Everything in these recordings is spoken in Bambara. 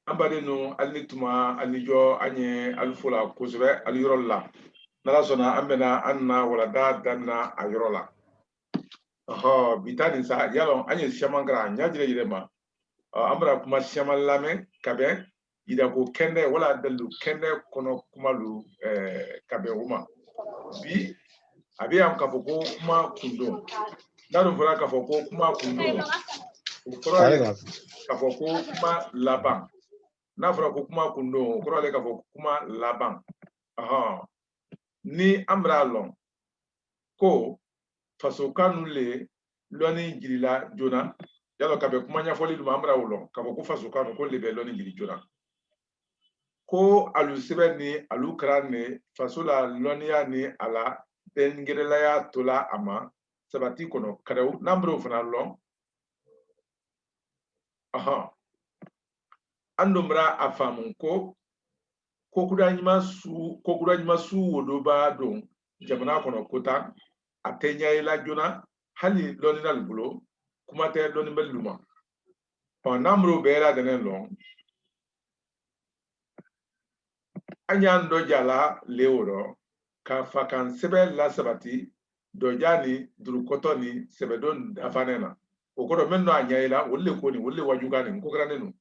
ambade no alituma alijo anye alfula kusbe alirolla nala sona ambena anna wala danna ayrola bitani sa yalo anye shamangra nyajire yirema ambra kuma shamalame kabe ida ko kende wala dalu kende kono kumalu kabe uma bi abi am kafoko kuma kundo nadu fura kafoko kuma kundo ukoro kafoko kuma laban n'a fɔra ko kuma kundo kɔrɔ ale k'a fɔ kuma laban ni an bɛra lɔn ko fasokan ninnu le lɔnni jirila joona yalɔ ka bɛn kuma ɲɛfɔli duma an bɛra o lɔn k'a fɔ ko fasokan ninnu ko le bɛ lɔnni jiri joona ko alu sɛbɛn ni alu kɛra ni faso la lɔnniya ni a la dɛngɛrɛlaya tola a ma sabati kɔnɔ kɛrɛw n'an bɛra o fana lɔn an dun bɛra a faamu ko kokura ɲuman su wodo b'a don jamana kɔnɔ kota a tɛ ɲɛ i la joona hali lɔnni na bolo kuma tɛ lɔnni bɛ luma n'an b'o bɛɛ la dɛnɛ lɔn an y'an dɔ jala le o rɔ ka fakan sɛbɛn la sabati dɔja ni durukɔtɔ ni sɛbɛdon dafanɛ na o kɔrɔ min a ɲɛ i la olu le ko nin olu le wajuga nin ko kɛra ne nu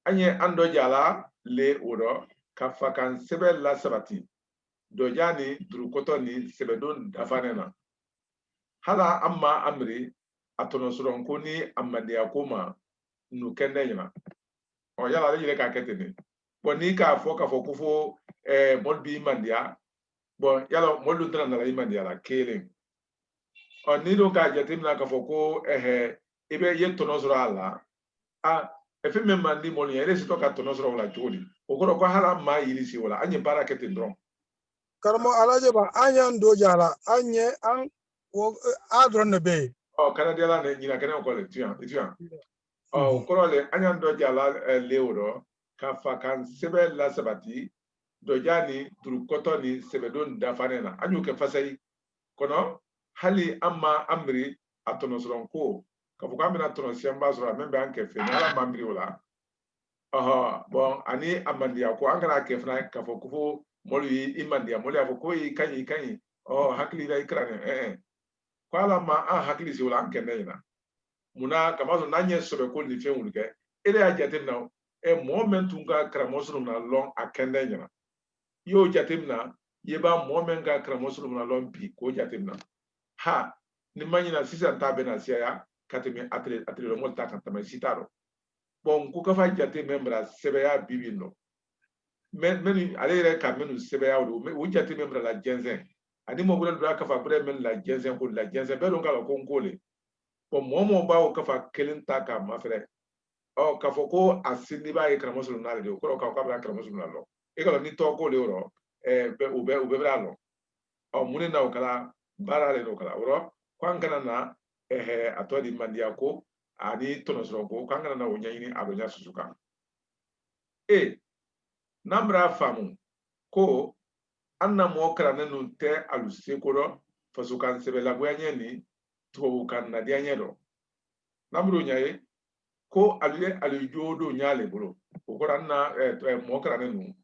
an ye an dɔ jala le o rɔ ka fakan sɛbɛn la sabati dɔja ni durukɔtɔ ni sɛbɛdon dafanɛ na hala an ma amiri a tɔnɔsɔrɔ ko ni a mandiya ko ma nu kɛndɛ ɲɛna yala ale yɛrɛ k'a kɛ ten de n'i k'a fɔ ko fo mɔli b'i mandiya yala mɔli dun tɛna nana i mandiya la kelen n'i dun k'a jateminɛ k'a fɔ ko i bɛ ye tɔnɔ sɔrɔ a la fɛn min man di mɔli ye e sitɔ ka tɔnɔ sɔrɔ o la cogo di o kɔrɔ ko hali an maa yiri si o la an ye baara kɛ ten dɔrɔn karamɔgɔ alaje ba an y'an do jala an ye an a dɔrɔn de bɛ yen kanadiyala ne ɲina kɛnɛ kɔ le tuyan o kɔrɔ le an y'an dɔ jala le o rɔ ka fa kan sɛbɛn la sabati dɔja ni durukɔtɔ ni sɛbɛdon dafanɛ na an y'o kɛ fasayi kɔnɔ hali an ma an miri a tɔnɔsɔrɔ ko k'a fɔ k'an bɛna tɔnɔsiyɛnba sɔrɔ a min bɛ an kɛ fɛ ni ala ma miri o la ani a mandiya ko an kana kɛ fana k'a fɔ ko fo mɔlu i mandiya mɔlu y'a fɔ ko i ka ɲi hakili la i kɛra nin ko ala ma an hakili si o la an kɛ ne ɲɛna munna kama sɔrɔ n'an ye sɔbɛ ko ni fɛn wuli kɛ e de y'a jateminɛ mɔgɔ min tun ka karamɔgɔ sɔrɔ na lɔn a kɛndɛ ɲɛna i y'o jateminɛ i b'a mɔgɔ min ka karamɔgɔ sɔrɔ na lɔn bi k'o jateminɛ ni ma ɲina sisan ta bɛna siyaya ka tɛmɛ atelemɔli ta kan tɛmɛ si t'a rɔ ko ka fa jate min bila sɛbɛya bibi nɔ ale yɛrɛ ka minnu sɛbɛya o jate min bila la jɛnsɛn ani mɔgɔ dɔ ka fa bɛrɛ min la jɛnsɛn ko la jɛnsɛn bɛɛ don k'a la ko n ko le mɔgɔ b'aw ka fa kelen ta k'a ma fɛrɛ k'a fɔ ko a sini b'a ye karamɔgɔ sɔrɔ n'ale de o kɔrɔ k'a bɛ karamɔgɔ sɔrɔ lɔ e ka ni tɔgɔ ko le yɔrɔ u bɛɛ b'a lɔ mun na o kɛra baara de o kɛra o ko an kana na a tɔ di mandiya ko ani tɔnɔsɔrɔ ko k'an kana na o ɲɛɲini a bɛ ɲɛ susu kan n'an bɛra faamu ko an na mɔgɔ karannen ninnu tɛ alu seko dɔn faso kan sɛbɛlagoya ɲɛ ni tubabu kan nadiya ɲɛ dɔn n'an bɛr'o ɲɛ ye ko alu ye alijo don ɲ'ale bolo o kɔrɔ an na mɔgɔ karannen ninnu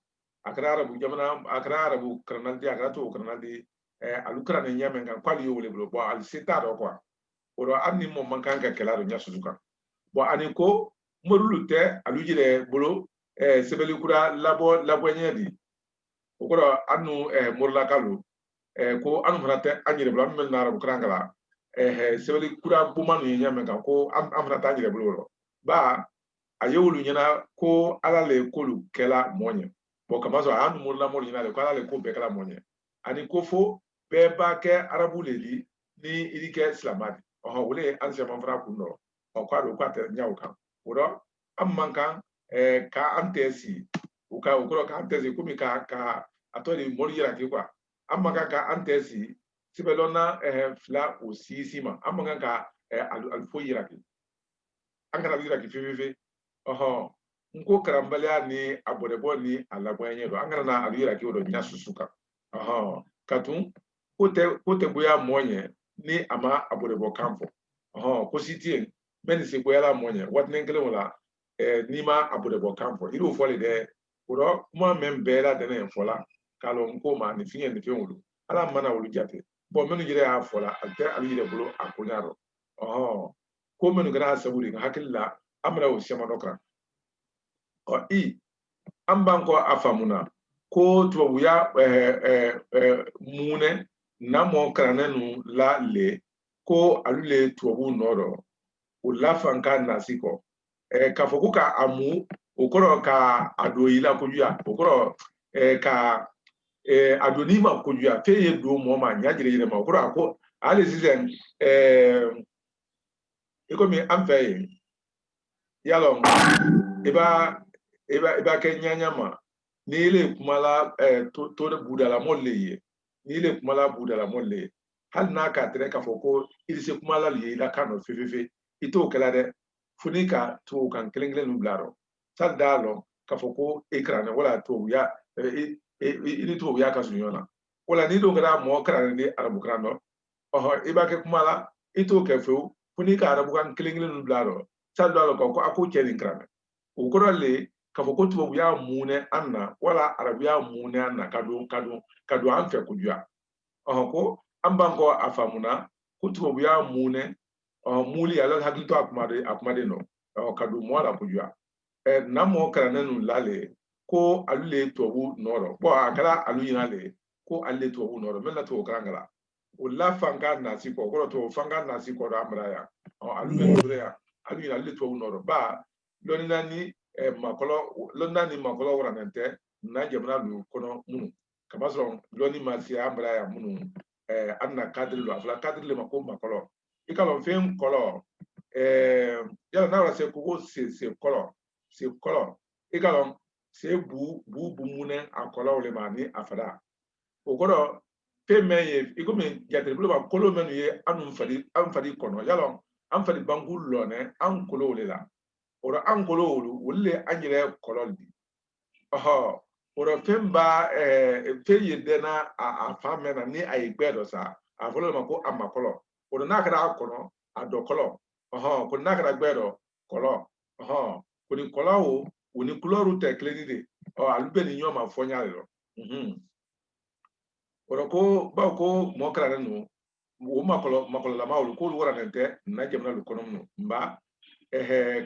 a kɛra arabu jamana a kɛra arabu karannaden a kɛra tubabu karannaden alu karannen ɲɛ min kan k'ale y'o wele bolo ali se t'a dɔn o rɔ hali ni mɔgɔ man kan ka kɛlɛ a ɲɛ susu kan ani ko morilu tɛ alu yɛrɛ bolo sɛbɛnnikura labɔ ɲɛ di o kɔrɔ an nu morilakalu ko an fana tɛ an yɛrɛ bolo an bɛ na arabu kalan kalan sɛbɛnnikura boma ninnu ɲɛ min kan ko an fana t'an yɛrɛ bolo yɔrɔ a ye olu ɲɛna ko ala le k'olu kɛla mɔɔ ɲɛ kama sɔrɔ a y'an nu morilamɔri ɲɛna le ko ala le ko bɛɛ kɛla mɔɔ ɲɛ ani ko fo bɛɛ b'a kɛ arabu le di ni i kɛ silamɛ di o le ye an sɛman fana kun dɔ k'a don k'a tɛ ɲɛ o kan o rɔ an man kan k'an tɛ si o kɔrɔ k'an tɛ si komi ka a tɔ de mɔri yira k'i an man kan k'an tɛ si sɛbɛlɔnna fila o si ma an man kan ka alifo yira k'i an kana yira k'i fefe n ko karanbaliya ni a bɔdɛbɔ ni a labɔya ɲɛ don an kana na alu yira k'i o dɔ ɲɛ susu kan ka tun ko tɛ goya mɔɔ ɲɛ ni a ma a bɔdɛbɔ kan fɔ ko si tɛ yen bɛ nin se goyala mɔɔ ɲɛ waatinin kelen o la nima abude bo campo ido fole de uro kuma membela de ne fola kalo nko ma ni fiye ni fiye ala mana wulu jate bo menu jire a fola ate ali jire bulo akunyaro ko menu gara saburi hakilla amra o shema dokra o i ambanko afamuna ko to ya mune na mo kranenu la le ko alule tuobu noro o la fanka nasiko ka foko ka amu okoro ka adoyila kojuya okoro ka adonima kojuya feye do mo ma nyajire yire ma okoro ako ale sizen ikomi amfeye yalo eba ke nyanya ma nile kumala to de budala molle nile kumala budala molle hal na ka tere ka foko ilise kumala liye la kano fefefe ito kala de funika to kan kelengele nublaro sal dalo ka foko ekran wala to ya ini to ya ka sunyona wala ni do gara mo kran ni arabu krano iba ke kumala ito ke fu funika arabu kan kelengele nublaro sal dalo ko ako kelin kran o korale ka foko to ya mune anna wala arabu ya mune anna kadu anfe kujua ko ambanko afamuna kutubu ya mune muli ala hakito akumade no kadu mwala kujua namo karanenu lale ko alule tobu noro bo akala aluyina le ko alule tobu noro mena to karangala ulla fanga nasi ko to fanga nasi ko amraya alule toreya aluyina alule tobu noro ba lonani lonani makolo waranente na jemna lu kono munu kamasron loni masi amraya munu anna kadri lo afla kadri le mako makolo ikalo fem kolo yala na wala se ko se kolo ikalo se bu mune akolo le mani afada okoro pe meye ikomi yatre bulo ba kolo menu ye anum fadi kono yalo am fadi bangul lo ne an kolo le la ora an kolo wolle anyire kolo di ora femba feye dena a famena ni ayigbedo sa afolo mako amakolo ora nakara kono adokolo ko nakara gbedo kolo kuni kolo woni kuloru te kledide alube ni nyoma fonyale lo ora ko ba ko mokra no wo makolo la mawlu ko wora nente na jemna lu kono no mba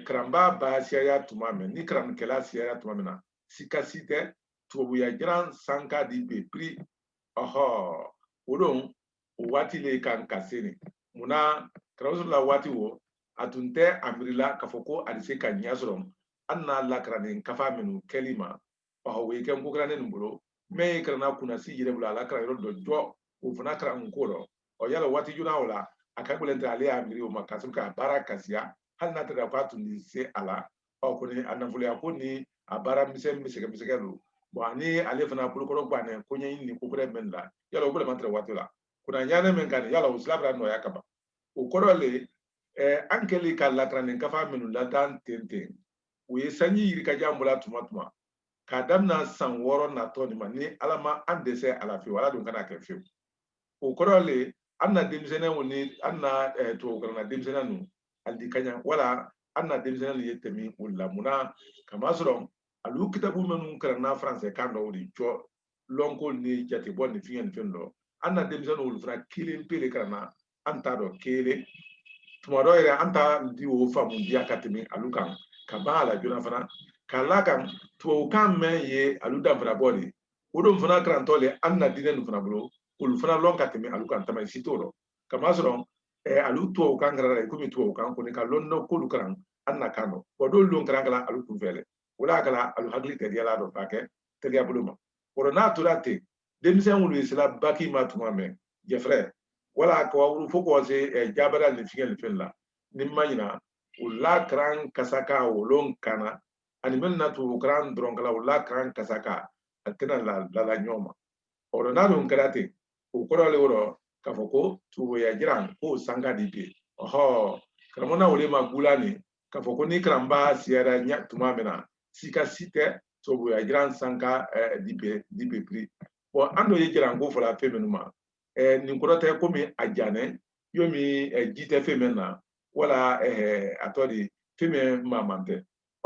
kramba ba siya tumame ni kram kela siya tumamena sikasite tubu ya gran sanka di be pri odon wati le kan kaseni muna krawsula wati wo atunte amrila kafoko adise kan nyasrom anna la kranin kafa menu kelima we ken ko kranin mbulo me krana kuna si yire bula la kra do jo o funa kra nkoro yala wati juna wala akabulenta ale amri o makasim ka baraka siya hal na tada kwatu ni se ala kuni anafuli akuni abara misege lu bo ani ale fana kulukoro bane kunya ni kubure menda yala obule mantra watula kuna nyane mengani yala uslabra no yakaba ukorole ankeli kala kranin kafa menu la dan tente we sanyi yiri ka jambula tumatuma kadamna san woro na toni mani alama andese alafi wala dun kana kefiu ukorole anna demsene woni anna to kana demsene nu aldi kanya wala anna demsene yetemi ulla muna kamasron alu kitabu menu karana français kando wodi jo lonko ni jati bonni fiyen fendo anna demsene ul fra kilin pele karana anta do kele tumaro ere anta di wo famu dia katemi alukan kabala jona fana kalakan to kan men ye aluda fana bodi wodon fana krantole anna dinen fana blo ul fana lon katemi alukan tamay sitoro kamasron alu to kan gara ko mi to kan ko ni ka londo ko lukan anna kano bodo lon kan kala alu ku vele wala kala alu hagli te diala do pake te dia buluma corona turate demisen wulu isla baki matuma men je frère wala ko wulu foko se jabara le fingel fella nimmayina wala kran kasaka wolon kana animal na to kran dron kala wala kran kasaka akena la nyoma corona don karate o korole woro kafoko tuwo ya jiran ko sanga dipe kramona wole magulani kafoko ni kramba siara nya tumamena sika site tuwo ya jiran sanga dipe pri bo ando ye jiran go fola femenuma ni korote ko mi ajane yomi jite femena wala atodi feme mamante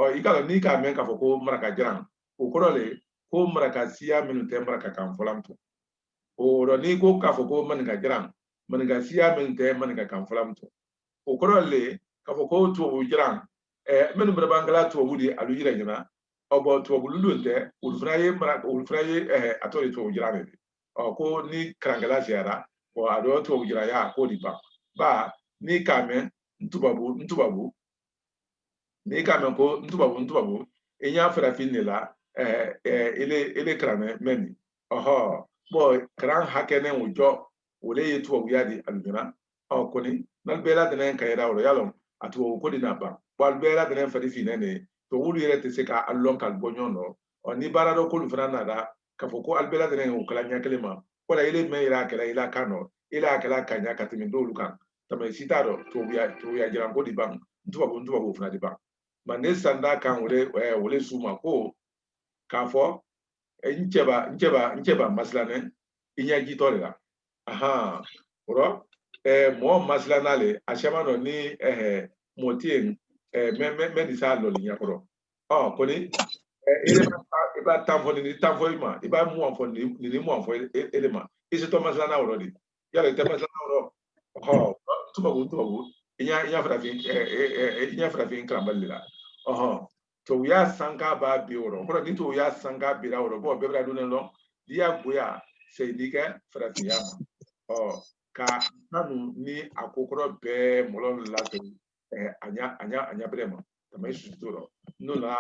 ikala ni ka men ka fɔ ko maraka jiran o kɔrɔ le ko maraka siya minnu tɛ maraka kan fɔla to o rɔ ni ko ka fɔ ko maninka jiran maninka siya minnu tɛ maninka kan fɔla to o kɔrɔ le ka fɔ ko tubabu jiran minnu bɛrɛ bangala tubabu de alu yira ɲina bɔn tubabu lulu tɛ olu fana ye a tɔ de tubabu jiran de ko ni karankɛla siyara a dɔ tubabu jiran ya ko di ban ba ni ka mɛn ntubabu n'i k'a mɛn ko ntubabu i y'a farafin de la ele karamɛ mɛn nin bɔn karan hakɛ ne o jɔ o le ye tubabuya di alujana kɔni n'alu bɛɛ ladɛnɛ ka yɛrɛ o y'a lɔn a tubabu ko de na ban bɔn alu bɛɛ ladɛnɛ fari finɛ de tubabu yɛrɛ tɛ se ka alu lɔn k'alu bɔ ɲɔgɔn nɔ ni baara dɔ k'olu fana nana k'a fɔ ko alu bɛɛ ladɛnɛ o kala ɲɛ kelen ma wala ele mɛn yɛrɛ a kɛra ila kan nɔ ele a kɛra ka ɲa ka tɛmɛ dɔwlu kan tɛmɛ si t'a dɔn tubabuya jiran ko di ban ntubabu fana di ban mande sanda kan wole suma ko k'a fɔ n masilane i ɲɛ jitɔ de la o mɔgɔ masilana le a sɛma dɔ ni mɔgɔ tɛ yen mɛ nin s'a lɔli ɲɛkɔrɔ kɔni i b'a tan fɔ ni tan fɔ i ma i b'a mun fɔ ni mun fɔ ele ma i se tɔ masilana yɔrɔ de yala i tɛ masilana yɔrɔ tubabu i ɲɛ farafin kalanbali de la to ya sanka ba bi woro ko ni to ya sanka bi ra woro bo be bra dunen lo dia goya se dike frafiya ka nanu ni akokoro be molon la to anya brema tamai suturo no la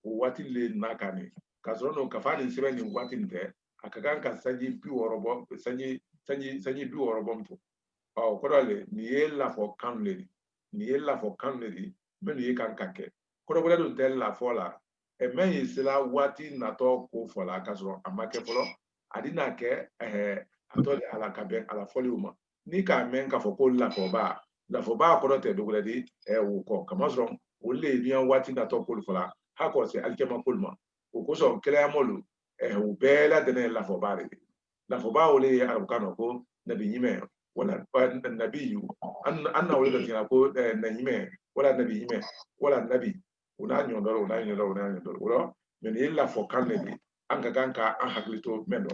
o wati le nakani ka so no ka fani sebe ni wati nte akakan ka sanji bi woro bo sanji bi woro bo mto ko dole ni yella fo kanle menu ye kan kake kɔrɔbɔrɔ dun tɛ lafɔ la mɛ yi sela waati natɔ ko fɔ la ka sɔrɔ a ma kɛ fɔlɔ a di n'a kɛ a tɔ de ala ka bɛn ala fɔliw ma ni k'a mɛn k'a fɔ ko lafɔba kɔrɔ tɛ dogora di o kɔ kama sɔrɔ olu de ye waati natɔ k'olu fɔ la ha kɔ se alikɛma k'olu ma o kosɔn kɛlɛyamɔlu u bɛɛ ladɛnɛ ye lafɔba de ye lafɔba olu ye arabukan na ko nabi ɲimɛ wala nabi yu an na olu dɔ tigɛ ko na ɲimɛ wala nabi ɲimɛ wala nabi una ɲɔdɔrɔ o la mɛ ni ye lafɔ kan de ye an ka kan ka an hakili to mɛn dɔ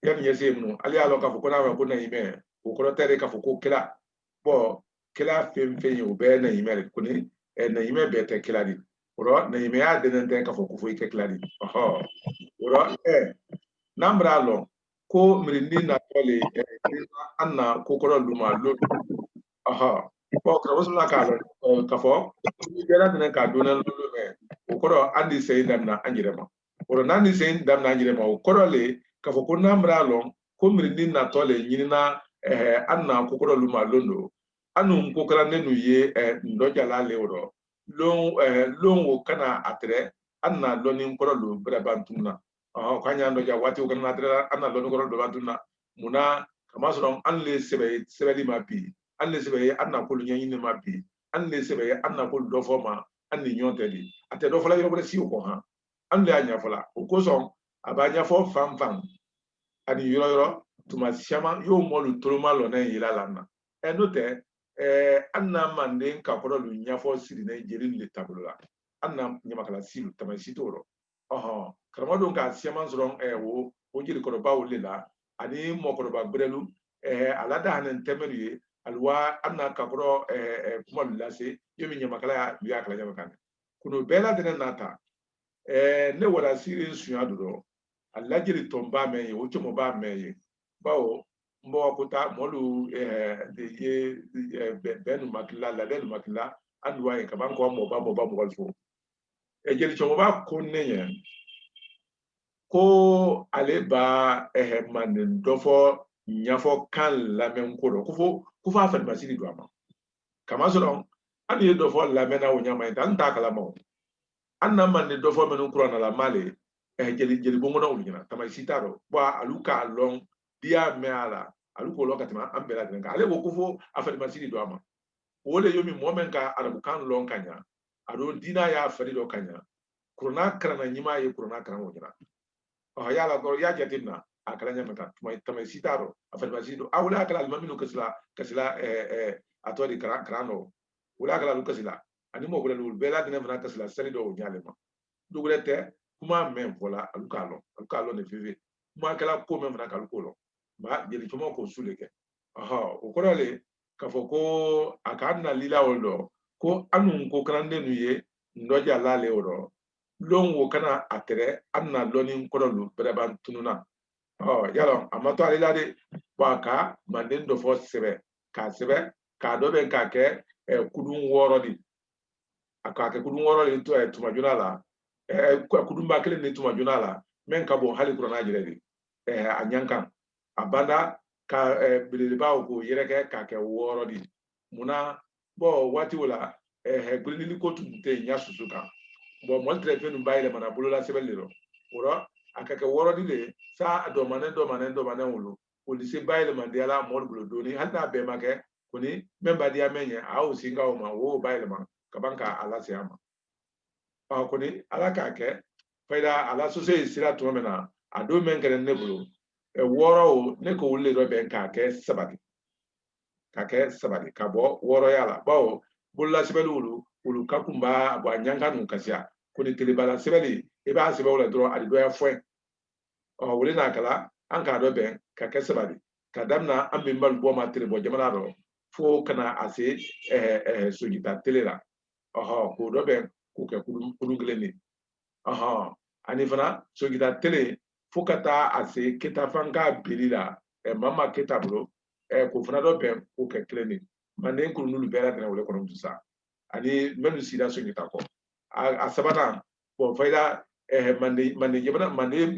yanni ɲɛ se minnu ale y'a lɔn k'a fɔ ko n'a ma ko naɲimɛ o kɔrɔ tɛ de k'a fɔ ko kɛla kɛla fɛn fɛn ye o bɛɛ naɲimɛ de ko ni naɲimɛ bɛɛ tɛ kɛla de o la naɲimɛya dɛnɛn tɛ k'a fɔ ko foyi tɛ kɛla de o la n'an bɛr'a lɔn ko mirindi natɔ le an na ko kɔrɔ luma lo karamɔgɔ sɔrɔla k'a lɔn k'a fɔ ni bɛɛ ladɛnɛ k'a dɔnna lolo mɛ o kɔrɔ an di sen damina an yɛrɛ ma o la n'an di sen damina an yɛrɛ ma o kɔrɔ le k'a fɔ ko n'an bɛr'a lɔn ko mirindi natɔ le ɲinina an na ko kɔrɔ luma lon do an nun ko kɛra ne n'u ye ndɔjala le o lon o kana a tɛrɛ an na lɔnni kɔrɔ lo bɛrɛ ban tun na k'an y'an dɔja waati o kana tɛrɛ an na lɔnni kɔrɔ lo ban tun na munna kama sɔrɔ an le sɛbɛli ma bi an le sɛbɛ ye an na k'olu ɲɛɲini ma bi an le sɛbɛ ye an na k'olu dɔ fɔ ma an ni ɲɔgɔn tɛ di a tɛ dɔ fɔla yɔrɔ wɛrɛ si o kɔ an le y'a ɲɛfɔla o kosɔn a b'a ɲɛfɔ fan fan ani yɔrɔ tuma caman y'o mɔlu toloma lɔnɛ yira la na n'o tɛ an na manden ka kɔrɔ lu ɲɛfɔ sirinɛ jeli le taabolo la an na ɲamakala si tama si t'o rɔ karamɔgɔ don k'a siyaman sɔrɔ o jelikɔrɔbaw le la ani mɔkɔrɔba berelu a lada hanen tɛmɛlu ye aliwa an na ka kɔrɔ kuma lu lase yo min ɲamakala y'a kala ɲamakan kuno bɛɛ ladɛnɛ n'a ta ne wara siri sunya do a lajɛli tɔn b'a mɛn ye o cɛmɔ b'a mɛn ye bawo n bɔ ko taa mɔlu de ye bɛn nu makila labɛn nu makila an duwa ye kaban kɔ mɔba mɔgɔ fo jeli cɛmɔba ko ne ɲɛ ko ale b'a manden dɔ fɔ ɲɛfɔ kan lamɛn ko dɔ ko fɔ a farimasiri don a ma kamasɔrɔ an ye dɔ fɔ lamɛnna o ɲama ye an t'a kalama an na manden dɔ fɔ minnu kura nala male jeli bɔnkɔnɔ olu ɲɛna tamasi t'a dɔn alu k'a lɔn bi y'a mɛn a la alu k'o lɔn ka tɛmɛ an bɛɛ lajɛlen kan ale ko fɔ a farimasiri don a ma o de ye min mɔgɔ min ka arabukan lɔn ka ɲa a don diinɛ y'a fari dɔ ka ɲa kurana karanna ɲuman ye kurana karan o ɲɛna yala kɔrɔ y'a jateminɛ a kala ɲɛfɛ kan tamasi t'a dɔn a farimasiri don a wele a kala alimami kasila ato di krano wala kala lukasila ani mo bula lul bela dina fana kasila sali do nyalema dugulete kuma men fola alukalo ne fifi kuma kala ko men fana kalukolo ba jeli tumo ko suleke aha o korale kafoko akanna lila woldo ko anun ko krande nuye ndoja lale oro lon wo kana atere anna lonin korolu bereban tununa yalo amato alila de waka manden do fo sebe ka do ben ka ke kudun woro di aka ke kudun woro di to tuma junala kudun ba kele ni tuma junala men ka bo hali kurana jire di anyankan abanda ka bililiba ko yere ke ka ke woro di muna bo wati wala gulini ko tunte nya susuka bo mo tre fenu bayile mana bolola sebeliro woro aka ke woro di le sa do manen wulu polisi bayile mandiala mo bulo doni handa be make kuni memba dia menye au singa o ma wo bayile man kabanka ala siama kuni ala ka ke faida ala sose sira to mena ado men kere ne bulo woro ne ko wulle do be ka ke sabati ka bo woro yala bawo bulla sebelu ulu kakumba bo anyanga nun kasia kuni tilibala sebeli e ba sebelu dro adi do ya fwe wuli na kala an ka do ben ka ke sabali ka damna an bin bal bo ma tele bo jamana do fo kana ase sojita tele la ko do ben ku ke kudun gleni ani fana sojita tele fo kata ase kita fanka bilila mama kita bro ko fana do ben ku ke kleni manden kulunulu bera dana wole kono tusa ani menu sida sojita ko a sabana bon faida mande jebana mande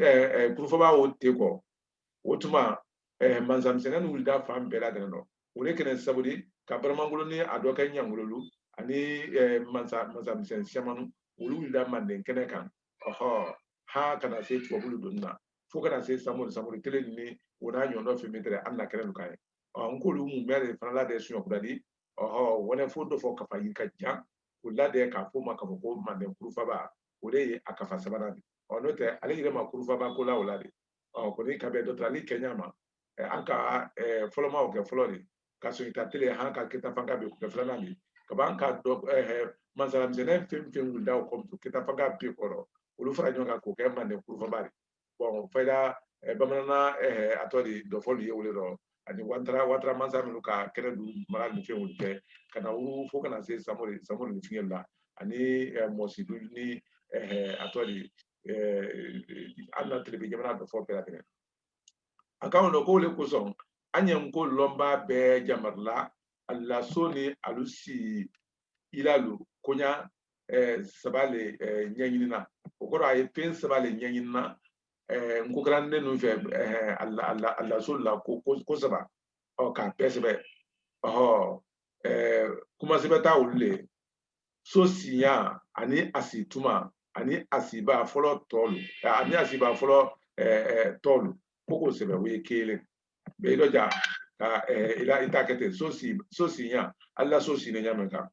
kurufaba o teko wotuma manzamsengani wulda fam bela dana no wole kene sabudi ka baramangolo ni adoka nyangololu ani manzamsen shamanu wulu wulda mande kene kan ha kana se tubabulu donna fo kana se samuri tele ni wona nyondo fe metere anna kene lukai nkolu mu mere fana la de sunya kudadi wona fo do fo kafa yinka jan wula de ka fo ma ka ko mande kurufaba wole akafa sabana note ale yire ma kurufaba ko la wala de ko ni kabe do trali kenya ma anka foloma o ke flori ka so itatele hanka kita fanga be ko flana ni ka banka do manzala mzene fem wulda ko to kita fanga be ko ulu fara nyonga ko ke mande kurufaba bon faida bamanana atodi do foli wole ro ani watra manza meluka kene du maral ni fem wulke kana uru fo kana se samori ni fingella ani mosi du ni atodi anna tele jamana do fo pela tene akawo no ko le ko son anyen ko lomba be jamarla alla soni alusi ilalu konya sabale nyanyina okoro ay pen sabale nyanyina nko grande no fe alla solla ko saba ka pesebe kuma sebe ta ulle so sinya ani asituma ani asiba folo tolu ani asiba folo tolu koko sebe we kele be do ja ka ila itakete so sinya alla so si nya menka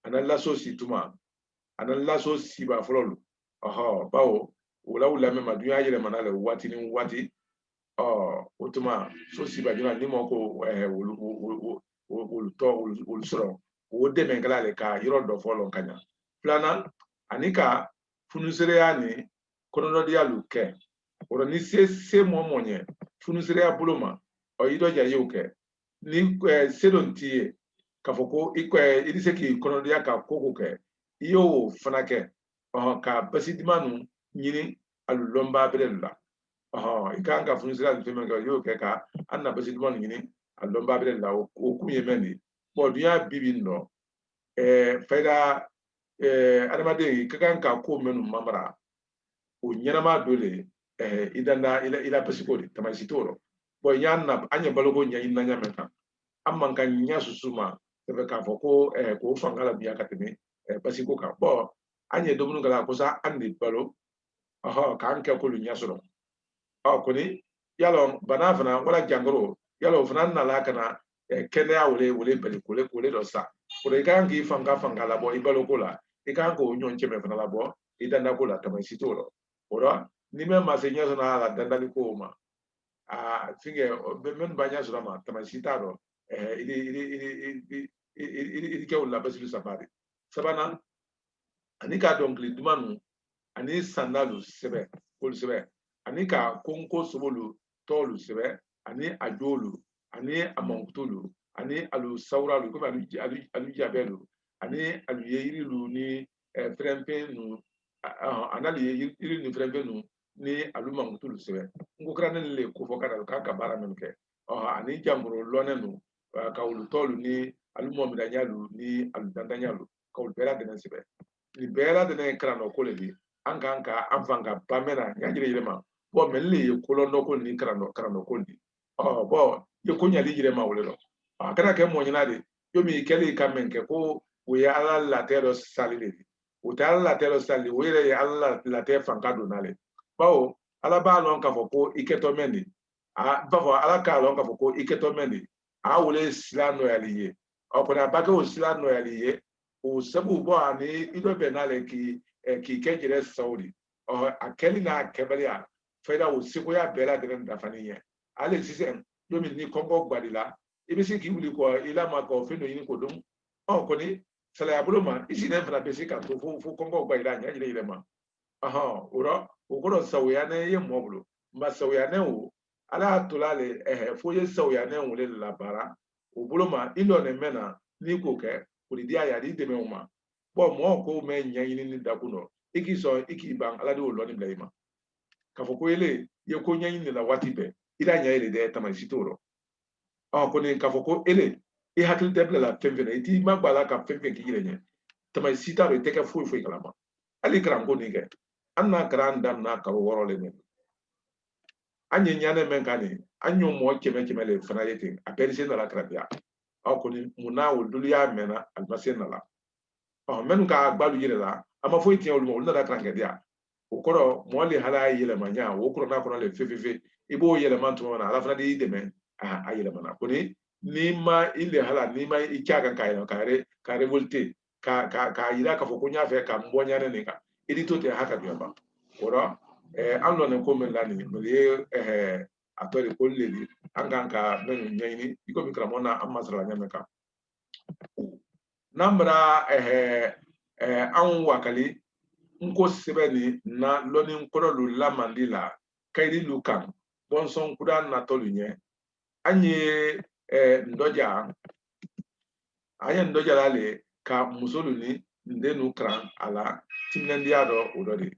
analla so si tuma analla so si ba folo bawo wula me madunya yele manale wati ni wati utuma so si ba juna ni moko wul soro wo de mengala le ka yiro do folo kanya plana anika funusere yani kono do dia luke oro ni se momonye funusere ya buloma o yido ja yuke ni sedontie kafoko ikwe idise ki kono dia ka kokoke iyo fanake ka basidimanu nyini alulomba belela ikanga funusira nteme ga yo ke ka anna basidimanu nyini alulomba belela o kunye meni bo duya bibi no faida adamade kakanka ko menu mamara o nyanama dole ila basikori tamasitoro bo nyanna anya balogo nyanyi nanya meka amman kan nya susuma tebe ka foko ko fangala biya kateme basiko ka bo anya domunu gala ko sa andi balo ka anke ko lu nyasoro koni yalo banafana wala jangoro yalo fana na la kana kene ya wole bele kole do sa ko de kan ki fanga la bo ibalo ko la e kan ko nyon cheme fana la bo idanda ko la tamasitoro ora ni me ma se nyaso na la dandali ko ma finge men banya sura ma tamasitaro ili i ke wala basilu sabari sabana ani ka donkili dumanu ani sandalu sebe kol sebe ani ka konko sobolu tolu sebe ani ajolu ani amankutulu ani alu sauralu ko alu jabelu ani alu yirilu ni frempenu anali yiri ni frempenu ni alu mankutulu sebe ngokra ne le ko fokara ka bara menke ani jamburo lonenu ka ulu tolu ni alu momidanyalu ni alu dandanyalu ka ulu bera de sebe ni bera de krano ko le an kan ka an fan ka bamena ya jire yirema bo men le ko lo ko ni krano ko ni bo ye ko nyali jire ma wole do kana ke mo nyina de yo mi kele ka men ke ko we ya ala la tero salile o ta ala la tero salile we re ala la te fan ka do nale bawo ala ba lon ka fo ko iketo mendi ba fo ala ka lon ka fo ko iketo mendi a wole sila no yaliye o pona ba ke o sila no yaliye o sabu bo ani ido benale ki kejire saudi akeli na kebelia feda o siko ya bela de na faniye ale sisen yomi ni kongo gbadila ibisi ki wuli ko ila ma ko fendo yin ko dum ko ni sala ya buloma isi na fana besi ka to fu kongo gbadila nya jire ma oro o ko sawya ne ye mobulu ma sawya ne o ala tulale fo ye sawya ne o le labara o buloma ilo ne mena ni ko ke ko di aya di de me o ma bo mo ko me nyanyi ni dakuno iki so iki bang ala do lo ni blaima ka fo ko ele ye ko nyanyi ni la wati be ida nya ele de tama sitoro ko ni ka fo ko ele e hakil de la femvena iti magbala ka femve ki yire nya tama sitaro te ka fo fo kala ma ali kram ko ni ke anna grandam na ka woro le men anye nyane men kani anyo mo keme le fana yete a perse na la krabia ko ni munawul duliya mena almasen na la menu ka gbalu yire la ama fo iti olu na da kranke dia o koro mo le hala yele manya o koro na kono le fefefe ibo yele man to na ala fana di deme a yele mana ko ni ma ile hala ni ma ikaka ka ina ka revolte ka ira ka fo kunya fe ka mbonya ne ka edito te haka bi ba koro an lo ne ko men la ni mo le atore ko le an kan ka menu nyini iko mi kramona amma sala nyameka nambra an wakali nko sebeni na loni nkoro lu lamandi la kairi lu kan bonson kuda na tolu nye anye ndoja lale ka musolu ni ndenu kran ala timnendia do udodi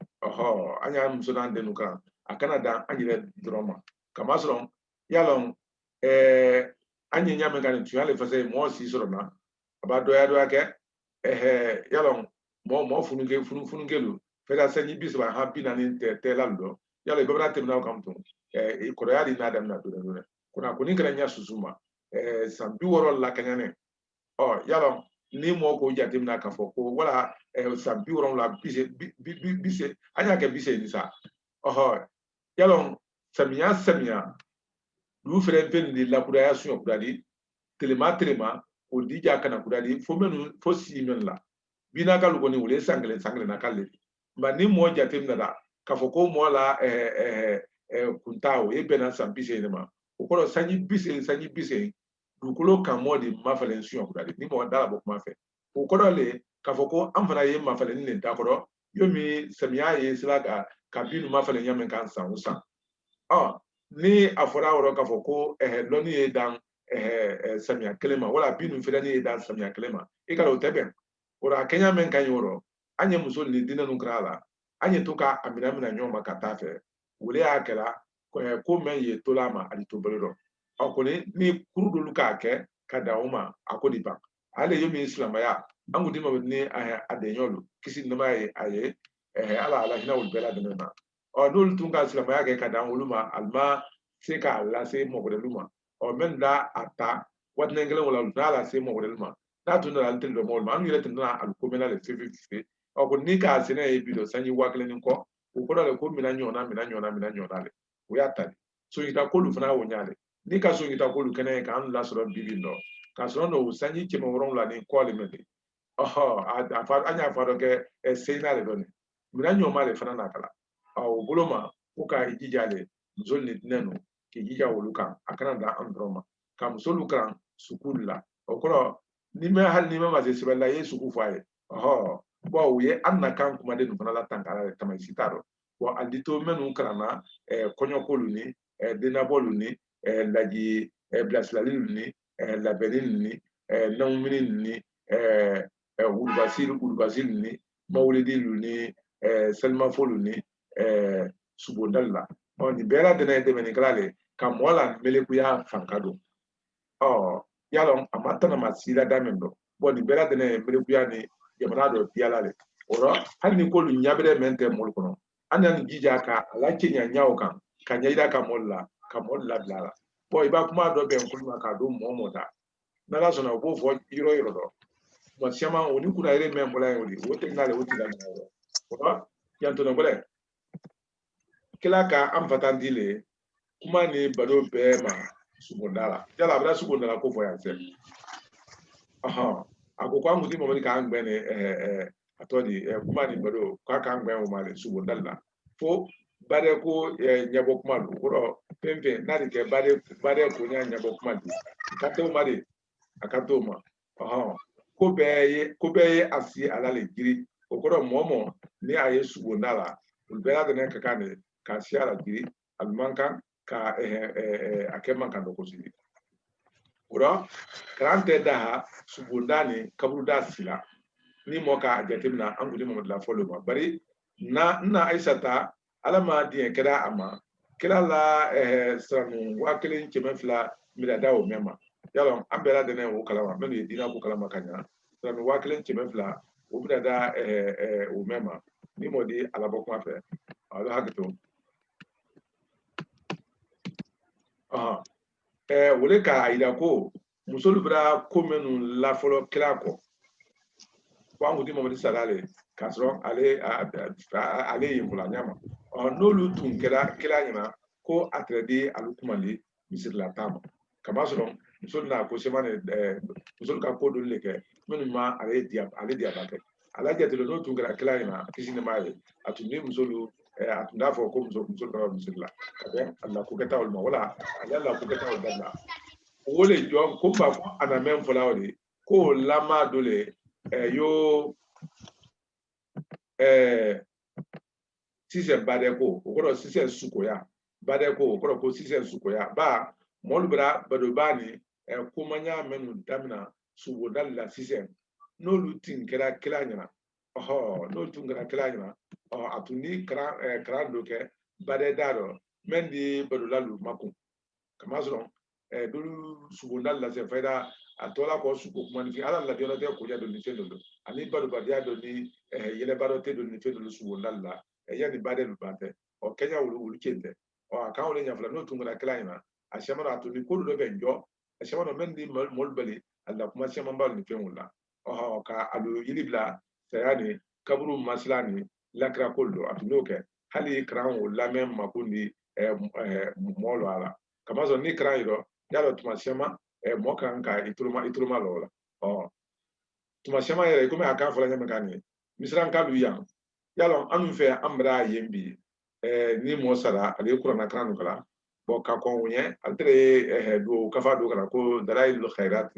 anya musona ndenu kran akana da anyire drama kama soro yalon anye nyame kan tuyale fase mo si soro na aba do ya do ake yalon mo funungelu feda sanyi bisba ha binani te lando yalo ibara temna kamto korea di nadam na do kuna kuni kra nya susuma sambi woro la kanyane yalo ni mo ko jatim na kafo ko wala sambi woro la bise anya ke bise ni sa yalo samia lu fere pen ni la kudaya suyo kudadi telema o dija kana kudadi fo si men la bina ka lugoni wule sangle na kalle ba ni mo jatim na ka fo ko mo la kuntao e bena sampise ne ma o ko sanyi bise dukulo kan mo di mafalension ko dali ni mo dala bo ma fe o ko le ka fo ko am fana ye mafalen ne ta ko yomi samia ye sila ka binu mafalen yamen kan san usa ni afora woro ka fo ko loni e dan samia kelema wala binu fere ni e dan samia kelema e ka lo tebe ora kenya men kan yoro anye musol ni dinanu krala anye toka amina nyoma katafe wule akela ko men ye tolama ali tobrero akoni ni kurudulu ka ke kadauma akodi ba ale yomi islam ya angudi ma ni adenyolo kisi nama aye ala hina wul bela denena nul tunga islam ya ke kadawuluma alma se ka la se mogoluma men da ata watne ngelen wala la se mogoluma na tunda la ntel do mol ma anu yele tunda al komena le fefe ko ni ka sene e bido sanyi wakle ni ko ko le ko mina nyona le o ya tali so ita ko lu fana wonyale ni ka so ita ko lu kene ka an la soro bibindo ka so no sanyi ke mo woron la ni ko le mede anya fa do ke seyna le doni mina nyoma le fana na kala o buloma ko ka ijijale zol ni nenu ke jija woluka akana da androma kam solu kan sukulla o ko ni me hal ni me ma se bella yesu ku faye oh bo ye anna kan kuma de dum la tankara tamay sitaro bo aldito menu krana konyo koluni dena boluni laji blaslalil ni la benin ni nawminin ni ulbasil ni mawlidil ni selma foluni subodalla on bera dena de menigrale kamola melekuya fankado oh yalon amata na masira damendo bo ni bera dena melekuya ni jamana do dialale oro hanni ko lu nyabre mente mol kono anan jija ka la kenya nyaaw kan ka nyaida ka molla blala bo iba kuma do ben kulma ka do momota na la sona bo fo yiro do mo siama oni kuna ire membola yori wote ngale wote la ngalo oro yanto no bole kila ka am fatandile kuma ni bado be ma subondala jala abra subondala ko fo yanse aha akoko amudi mo ka angbe ne atodi kuma ni bado ka angbe mo male subondala fo bare ko nyabo kuma lu ko pempe na de ke bare ko nyabo kuma lu kato mari akato ma aha ko be asi alale giri okoro momo ni aye subondala ulbera de ne kakane ka siara giri almanka ka akema kan ko sili ura karante daha subundani kabruda sila ni moka jatimna angudi mo la folo ma bari na aisata alama die keda ama kila la sanu wakilin chemefla milada o mema yalo ambela de ne wo kalama menu dina ko kalama kanya sanu wakilin chemefla o milada o mema ni modi alaboko afa ala hakito aha wole ka ayira ko musolu bra ko menu la folo kila ko wangu di momadi salale kasro ale yimbula nyama nolu tun kila nyina ko atredi alukumali misir la tama kama soro musolu na ko semane musolu ka ko dole ke menu ma ale dia bake ala jatelo no tun kila nyina kisine maye atundi musolu atunda fo ko musolu ka misir la kabe alla ko keta wal wala alla ko keta wal dalla wole jo ko ba ko ana men folawde ko lama dole yo sise badeko okoro sise sukoya badeko okoro ko sise sukoya ba molbra badobani kumanya menu damna subodal la sise no lutin kera kilanyana no lutin kera kilanyana atuni kra doke bade daro mendi badolalu makum kamaso dulu subodal la se faida atola ko suko kumanifi ala la diola de ko ya do ni fendo ani bado badia do ni yele bado te do ni fendo subodal la yani bade lu bate o kenya wulu kende o aka wole nya fla no tungura klaina a shemara atuni ko do benjo a shemara mendi molbali alla kuma shemara bal ni femulla o ka adu yilibla sayani kaburu maslani lakra koldo atunoke hali kran wala mem makundi molo ala kamazo ni kran iro yalo tumashema moka nka ituruma lola tumashema yere kuma aka fola nyame kani misran kalu yang yalo anu fe amra yembi ni mo sara ale kurana kranu kala bo ka ko wonye altre do kafa do kala ko dalailul khairat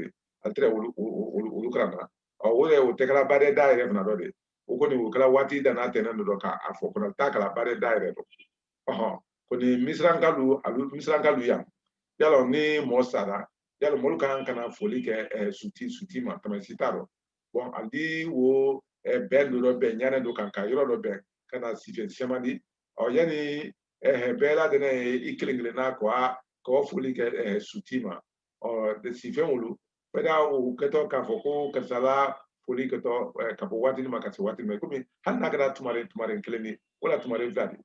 altre ulu krana wole o tekala bare daire na dode o ko ni kala wati dana tenen do ka afo ko ta kala bare daire do ko ni misran kalu yang yalo ni mo sara yalo molu kan kana foli ke suti ma tamasitaro bon aldi wo ben do be nyane do kan ka yoro do be kana sife semadi yani bela de ne ikilingle na ko foli ke suti ma de sife wolu peda o keto ka foko kasala foli keto ka bo wati ma ka se wati me kumi hanna kada tumare kleni wala tumare vladi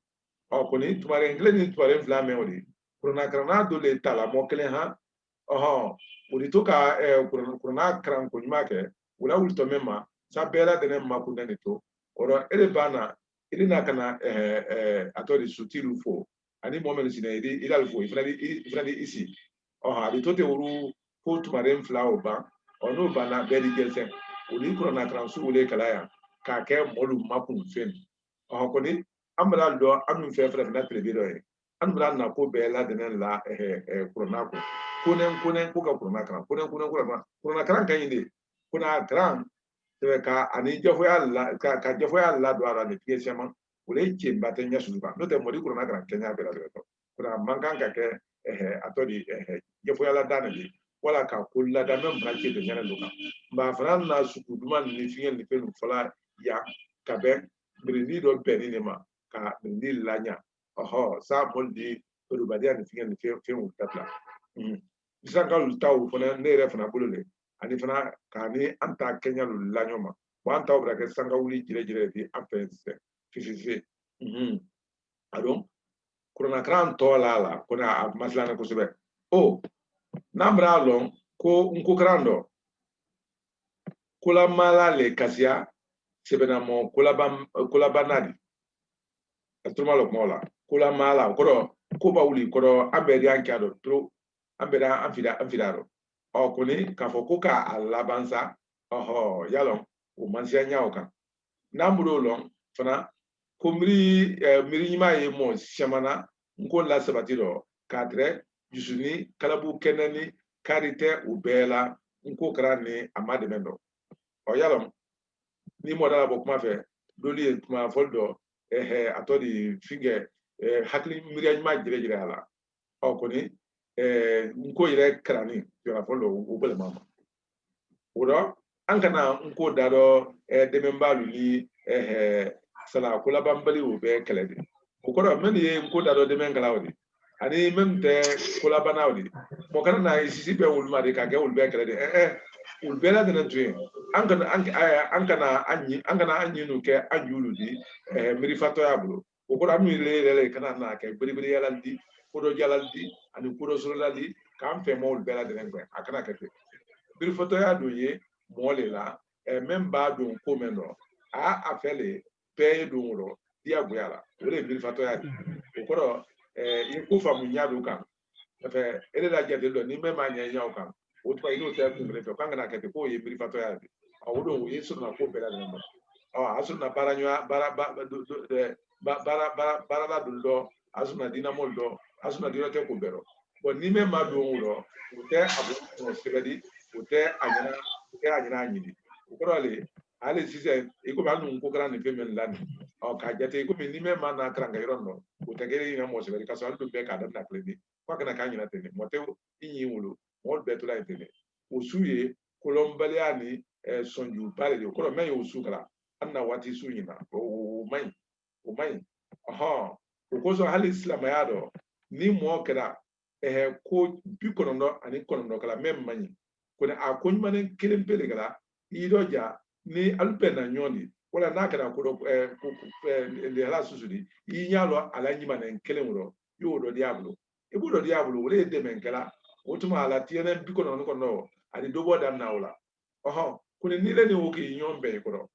ko ni tumare kleni tumare vlame wodi kurna karana do le tala mo kelen ha odi to ka kurna kran ko nyake wala wulto mema sa bela de ne makunda ne to oro ele bana ele na kana atori sutilu fo ani moment sine ile alfo ifradi isi adi to te wuru ko tumare mflawo ba ono bana beli gelsen odi kurna kran su wule kala ya ka ke molu makun fen ko ni amala do anu fe fra na trebido e anu bra na ko bela de ne la kurna ko kunen ko ka kurna kran kunen ko kurna kran kan yinde kuna grand ka ani jafoya la ka jafoya la do ara ne piècement wole ci mbaté nya suba no te modi kuna grand kenya bela do kuna mankan ka ke atodi jafoya la danali wala ka kulla da même braqué de nyana loka ba fran na suku duma ni fingen ni pelu fala ya ka be brindi do beni ne ma ka brindi lanya sa boldi to badia ni fingen ni fe tatla bisangal taw fana ne re fana bulule ani fana kani anta kenya lu lanyoma wan taw bra ke sanga wuli jire di afense fififi adon kurana kran to lala kuna maslana kusube nambra long ko nko krando kula mala le kasia sebena mo kula banadi astrumalo mola kula mala ko ba wuli ko ambedi ankado tro ambeda amfidaro kuni ka fo ko ka alabansa yalon o mansia nyaoka nambro long fana ko miri nyima ye mo shamana nko la sabatiro kadre jusuni kalabu kenani karite ubela nko krani amade mendo yalon ni modala bo kuma fe doli kuma foldo atodi fige hakli miri nyima jire hala kuni nko yire krani yora foldo ubele mama wuro ankana nko dado demembalu ni sala kula bambali ube kelede ukoro men ye nko dado demengalawdi ani même te kula banawdi mo kana na isisi be wulma de ka ge wulbe kelede wulbela de nantuye ankana anyi nu ke anjulu di miri fato ya bulu ukoro ami le kana na ke biri yalaldi kodo jalaldi ani kodo suraldi kam fe mo wulbela de ngwe akana ke biri fato ya do ye mole la même ba do ko meno afele pay do ngoro dia buyala wole biri fato ya ukoro ko famu nyaado kan fe ele la jade do ni mema nyanya kan o to ino te ko mele to kan na kete ko ye biri fato ya awodo wo yesu na ko bela na asu na baranyo bara la do asu na dinamo do asu na dinote ko bero bo ni mema do ngoro o te abu no sebedi o te anyina anyidi ukoro le ale sise iko ba nu ko kran ni femen lan ka jate iko mi ni mema na kranga irono utegere ina mo sebedi kaso andu be ka na kledi kwa kana ka nyina tene mote inyi wulu mo be to la tene usuye kolombaliani sonju pale de ko me usu kala anna wati su nyina o mai ko so hali islam yado ni mo kala ko bi kono ani kono kala mem mani ko na akon manen kelen pele kala idoja ni alpena nyoni wala nakara ko le hala susudi inyalo ala nyima na kelen woro yo do diablo ibu do diablo wala de men kala wotuma ala tiene bi kono ani dobo dam na wala kuni nile ni woki nyombe ko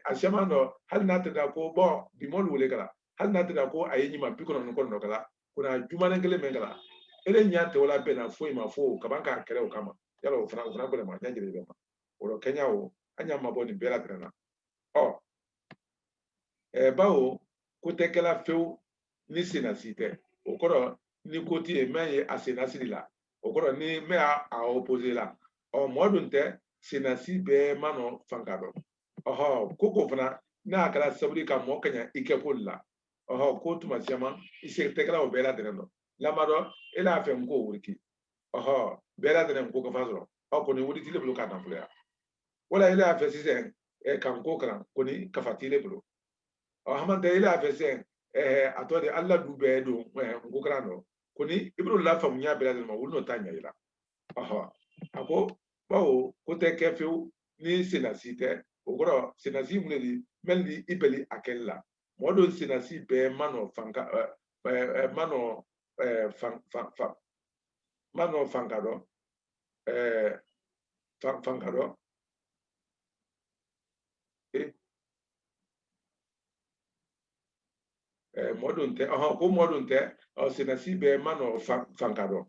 ashamano hal natada ko bo bi mol wole kala hal natada ko ayi nyima bi kono kala kuna juma na kelen men kala ele nyante wala bena fo ma fo kabanka kere o kama yalo fana bole ma nyangire be ma woro Kenya o anya maboni bela trena bawo ko tekela feu ni senasite okoro ni koti e meye asenasiri la okoro ni me a opposé la modun te senasi be mano fankado koko fana na akala sabri ka mo Kenya ikepolla ko tuma siama ise tekela o bela trena lamado ela afa nko wuriki bela trena ko ka fasoro ko ni wuri tile bulu ka na fulya wala ela afa sise kan ko kran ko ni kafatile bulu hamanta ila afese atode alla dube do ngokrano kuni ibru la famu nya bela ma wulno tanya ila ako bawo ko te kefu ni senasite ogoro senasi muneli meldi ibeli akella modo senasi be mano fanka mano fankado fankado modun te ko modun te senasi be mano fankado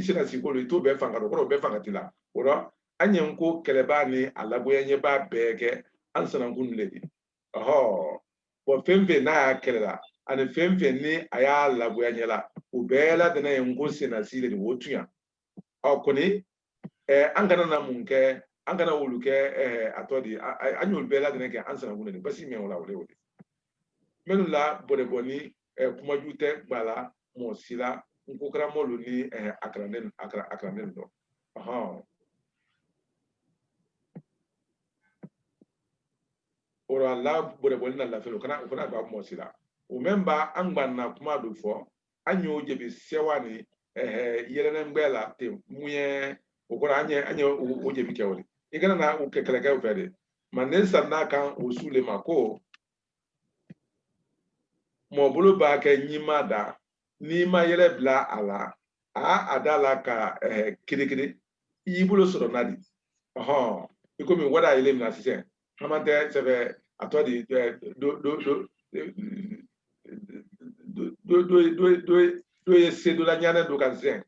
senasi ko to be fankado ko be fankatila oro anyen ko keleba ni alagoya nye ba bege ansana kun ledi bo femfe na kelela ani femfe ni aya alagoya nye la ubela de na yengo senasi le wotuya koni an kana na mun kɛ an kana wulu kɛ a tɔ di an y'olu bɛɛ ladɛnɛ kɛ an sanankun de basi mɛn o la o de minnu la bɔnɛbɔni kumaju tɛ gbala la mɔgɔ si la n ko kɛra mɔlu ni a kalanden dɔn o la bɔnɛbɔni na lafiya o kana ba mɔgɔ si la o mɛn ba an gbanna kuma do fɔ an y'o jebi sewa ni yɛlɛnɛ gbɛ la ten mun ye o kɔrɔ an ye o jebi kɛ o de i kana na o kɛ kɛlɛkɛw fɛ de manden sanna kan o su le ma ko mɔbolo b'a kɛ ɲima da n'i ma yɛlɛ bila a la a da la ka kirikiri i y'i bolo sɔrɔ na di i komi wada yɛlɛ mina sisan hama tɛ sɛbɛ a tɔ di do ye sedola ɲanɛ do kan sisan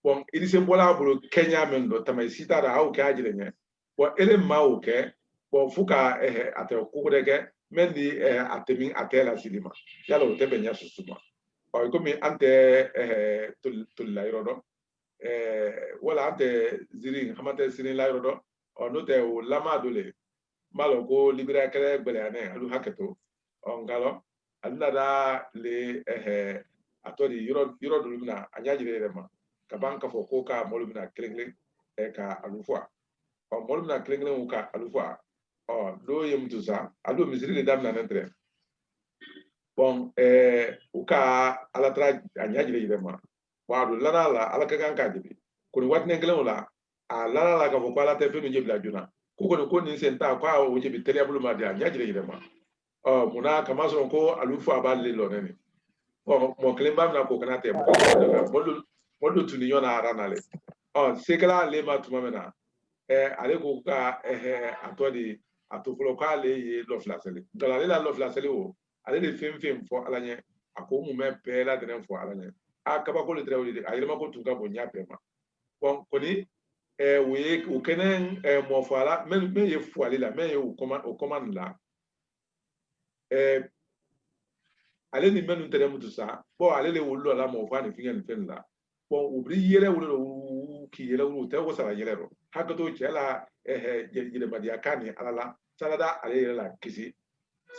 bon irisen bɔla a bolo kɛɲa min dɔ tama si t'a la a y'o kɛ a jira ɲɛ bon ele ma o kɛ bon fo ka a tɛ ko wɛrɛ kɛ mɛ ni a tɛmi a tɛ la sili ma yala o tɛ bɛn ɲɛ susu ma komi an tɛ tolila yɔrɔ dɔn wala an tɛ ziiri hama tɛ ziiri la yɔrɔ dɔn n'o tɛ o lama do le m'a lɔn ko libiriya kɛlɛ gbɛlɛyanɛ alu hakɛ to nka lɔ ale nana le a tɔ di yɔrɔ dolu bɛna a ɲa jira yɛrɛ ma ka ban k'a fɔ ko ka mɔlu bɛna kelen kelen ka alu fɔ mɔlu bɛna kelen kelen ka alu fɔ n'o ye mutu sa a don misiri de daminɛ tɛ bon u ka ala tara a ɲa jira yɛrɛ ma bon a don lana la ala ka kan k'a jebi kɔni waatinin kelen o la a lana la k'a fɔ ko ala tɛ fɛn min jebila joona ko kɔni ko nin sen ta k'a o jebi teliya bolo ma di a ɲa jira yɛrɛ ma munna kama sɔrɔ ko alu fɔ a b'ale lɔnɛ ni mɔ kelen b'a mina k'o kana tɛ mɔlu tun ni ɲɔgɔn na ara n'ale sekɛla ale ma tuma min na ale ko ka a tɔ di a to fɔlɔ k'ale ye lɔfilasɛli nka ale la lɔfilasɛli o ale de fɛn fɛn fɔ ala ɲɛ a ko mun bɛ bɛɛ ladɛnɛ fɔ ala ɲɛ kabako le tɛ o de a yɛlɛma ko tun ka bon ɲa bɛɛ ma bon kɔni o kɛnɛ mɔ fɔ ala min ye fɔli la min ye o kɔma nin la ale ni minnu tɛ mutu sa bon ale le wolo la mɔ fɔ ani fɛn ni fɛn la bon u bi yɛlɛ wolo k'i yɛlɛ wolo tɛ ko sara yɛlɛ rɔ hakɛto cɛ la yɛlɛmadiya kan ni ala la salada ale yɛrɛ la kisi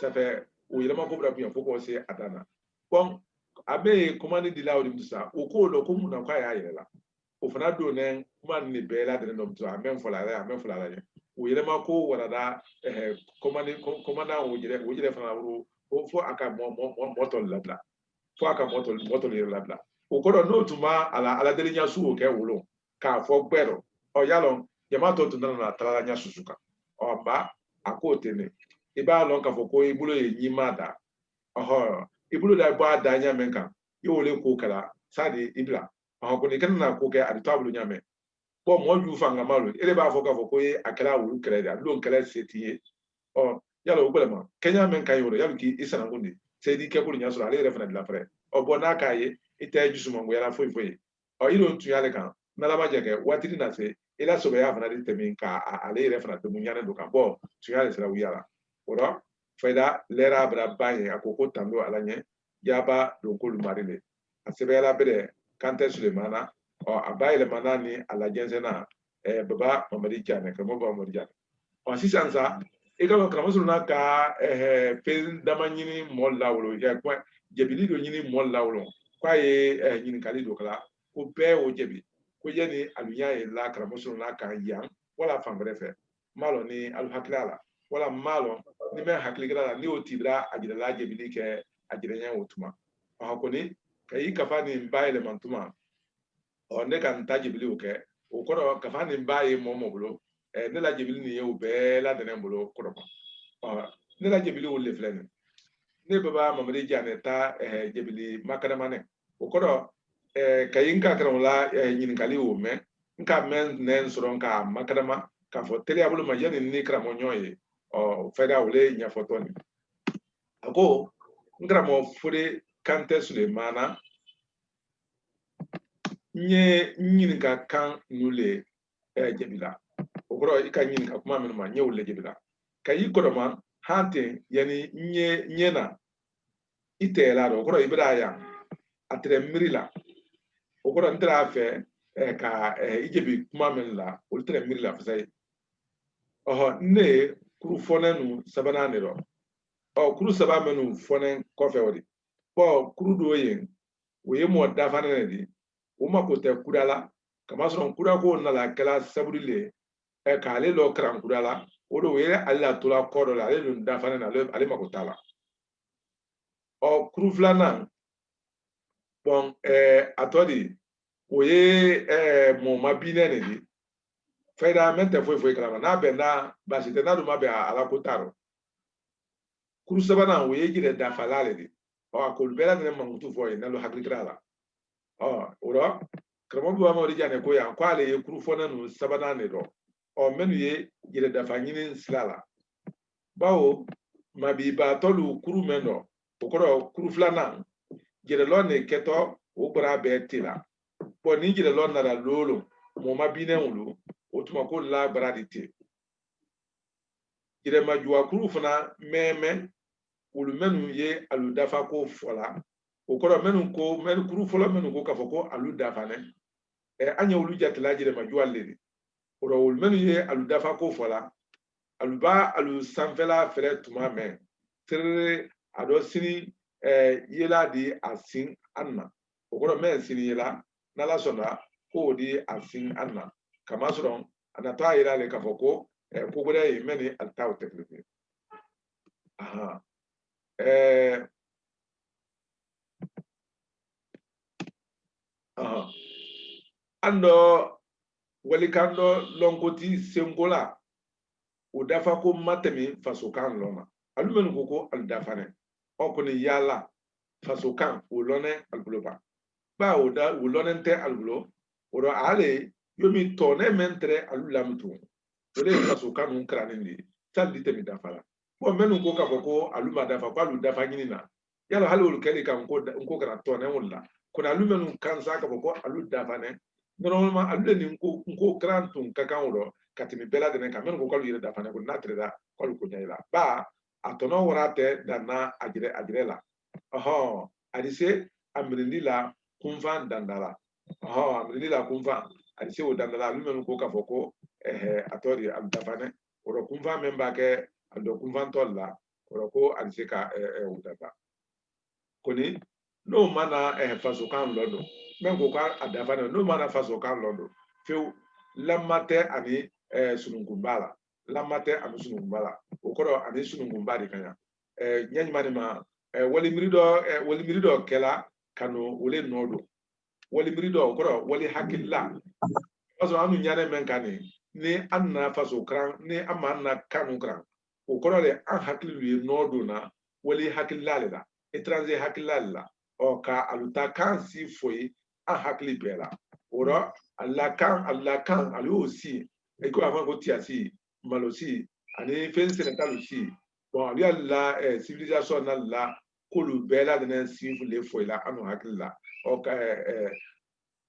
safɛ o yɛlɛma ko bɛ bonya fo k'o se a dan na bon a bɛ commande di la o de mutu sa o k'o dɔn ko mun na k'a y'a yɛrɛ la o fana don ne kuma ni bɛɛ la dɛnɛ dɔ mutu a mɛn fɔla a mɛn fɔla ala ɲɛ o yɛlɛma ko warada commande o yɛrɛ fana wolo fo a ka mɔtɔ labila fo a ka mɔtɔ yɛrɛ labila o kɔrɔ n'o tun ma ala deli ɲasu o kɛ wolo k'a fɔ gbɛrɔ yalɔ jama tɔ tun nana taara ɲa susu kan ba a k'o tɛ ne i b'a lɔn k'a fɔ ko i bolo ye ɲima da i bolo da bɔ a da ɲa min kan i wele k'o kɛra sadi i bila ko nin kana na ko kɛ a bɛ taa bolo ɲa mɛn bon mɔɔ ju fanga ma lo e de b'a fɔ k'a fɔ ko a kɛra wulu kɛlɛ de a don kɛlɛ se t'i ye yala o gbɛlɛma kɛɲa min ka ɲi yɔrɔ yali k'i sanankun de seyidi kɛ bolo ɲa sɔrɔ ale yɛrɛ fana dilan fɛrɛ bon n'a k'a ye i tɛ jusumangoyara foyi foyi i don tun y'ale kan n'ala jɛ kɛ waati na se i la sɔbɛya fana de tɛmɛ ka ale yɛrɛ fana tɛmɛ ɲanen don kan tun y'ale sira wuya la o rɔ fayida lɛra bara ba ye a ko tando ala ɲɛ yaba don k'olu mari le a sɛbɛyala bɛrɛ kantɛ sulemana a ba yɛlɛmana ni a lajɛnsɛnna baba mamadi jane karamɔgɔ baba mamadi jane sisan sa i ka dɔn karamɔgɔ n'a ka fɛn dama ɲini mɔɔ lawolo jɛbili dɔ ɲini mɔɔ lawolo k'a ye ɲininkali dɔ kɛla ko bɛɛ o jɛbi ko yanni alu y'a ye la karamɔgɔ n'a ka yan wala fan wɛrɛ fɛ m'a lɔn ni alu hakilila la wala m'a lɔn ni mɛ hakilikila la ni o tibira a jirala jɛbili kɛ a jirɛɲɛ o tuma kɔni ka i kafa nin ba yɛlɛma tuma ne ka n ta jɛbili o kɛ o kɔrɔ kafa nin ba ye mɔɔ bolo ne la jɛbili nin ye o bɛɛ ladɛnɛ bolo kɔrɔ ne la jɛbili o le filɛ nin ne baba mamadi jane ta jɛbili makaramane o kɔrɔ ka yi n ka karamɔgɔ la ɲininkali o mɛn n ka mɛn nɛ sɔrɔ ka makarama k'a fɔ teliya bolo ma yanni ni karamɔgɔ ɲɔgɔn ye fɛda o le ɲɛfɔtɔ nin a ko n karamɔgɔ fode kantɛ sulemana n ye n ɲininka kan nu le jɛbila o kɔrɔ i ka ɲininka kuma minnu ma n ye o le jɛbila ka yi kɔrɔma han ten yanni n ye ɲɛna i tɛyɛla o kɔrɔ i bɛra yan a tɛrɛ miiri la o kɔrɔ n tɛr'a fɛ ka ijebi kuma men la olu tere miri la fasai ne kuru fonenu sabana ne ro kuru saba menu fonen kofe odi kuru do yen o ye mo dafa ne di o ma ko te kudala kama so kura ko na la kala sabrile ka ale lo kran kudala o do ye alla to la kodo la ale lo dafa ne na ale ma ko tala kuru flana bon atodi o ye mo mabine ne di faida mente foi kala na benda basite na do ma be ala ko taro kuru sabana o ye gire dafa la le di ko bela ne mangutu foi na lo haklikra la ora kramo bu amori jane ko ya kwale ye kuru fona no sabana ne do menu ye gire dafa nyini silala bawo mabi ba tolu kuru meno okoro kuru flana gire lo ne keto o bra be tila bo ni gire lo na la lolo mo mabine wulu o tuma ko la bra dite gire majua kuru fana meme wulu menu ye alu dafa ko fola okoro menu kuru fola menu ko kafo ko alu dafa ne anya wulu jatla gire majua ledi oro wulu menu ye alu dafa ko fola alu ba alu sanfela fere tuma me tere ado sini yela di asin anna okoro men sini yela nala sona ko di asin anna kama soron anata yela le kafo ko ko gode yi meni altaw teklifi aha ando walikando longoti sengola o dafa ko matemi faso kan lona alumenu koko al dafane okoni yala faso kan o lone albuloba ba o da o lonente albulo oro ale yomi tone mentre alulamtu ole faso kan un kranindi taldi temi dafala bo menu ko ka ko aluma dafa ko alu dafa nyina yala halul kele kan ko kra tone wala kuna alumenu kan saka ko alu dafane normalement alu ni ko krantun kakan woro katimi bela de kan men ko kalu yire dafane ko natreda ko ko nyayla ba atono warate dana ajire la adise amrindi la kunvan dandala amrindi la kunvan adise o dandala alumenu ko ka foko atori am dafane oro kunvan memba ke ando kunvan tolla oro ko adise ka o dafa koni no mana faso kan lodo men ko ka adafane no mana faso kan lodo feu lamate ani sunungumbala lamate ani sunungumbala okoro ani sunungumbali kanya nyanyimani ma wali mirido kela kanu wole nodo wali mirido okoro wali hakilla faso anu nyane men kani ni anna faso kran ni amanna kanu kran okoro le an hakillu nodo na wali hakilla le da étranger hakilla la ka aluta kan si foi an hakili bela oro alla kan ali aussi e ko avant ko tiasi malosi ani fen senegal aussi bon ali alla civilisation na la ko lu bela de si le foi la anu hakilla ka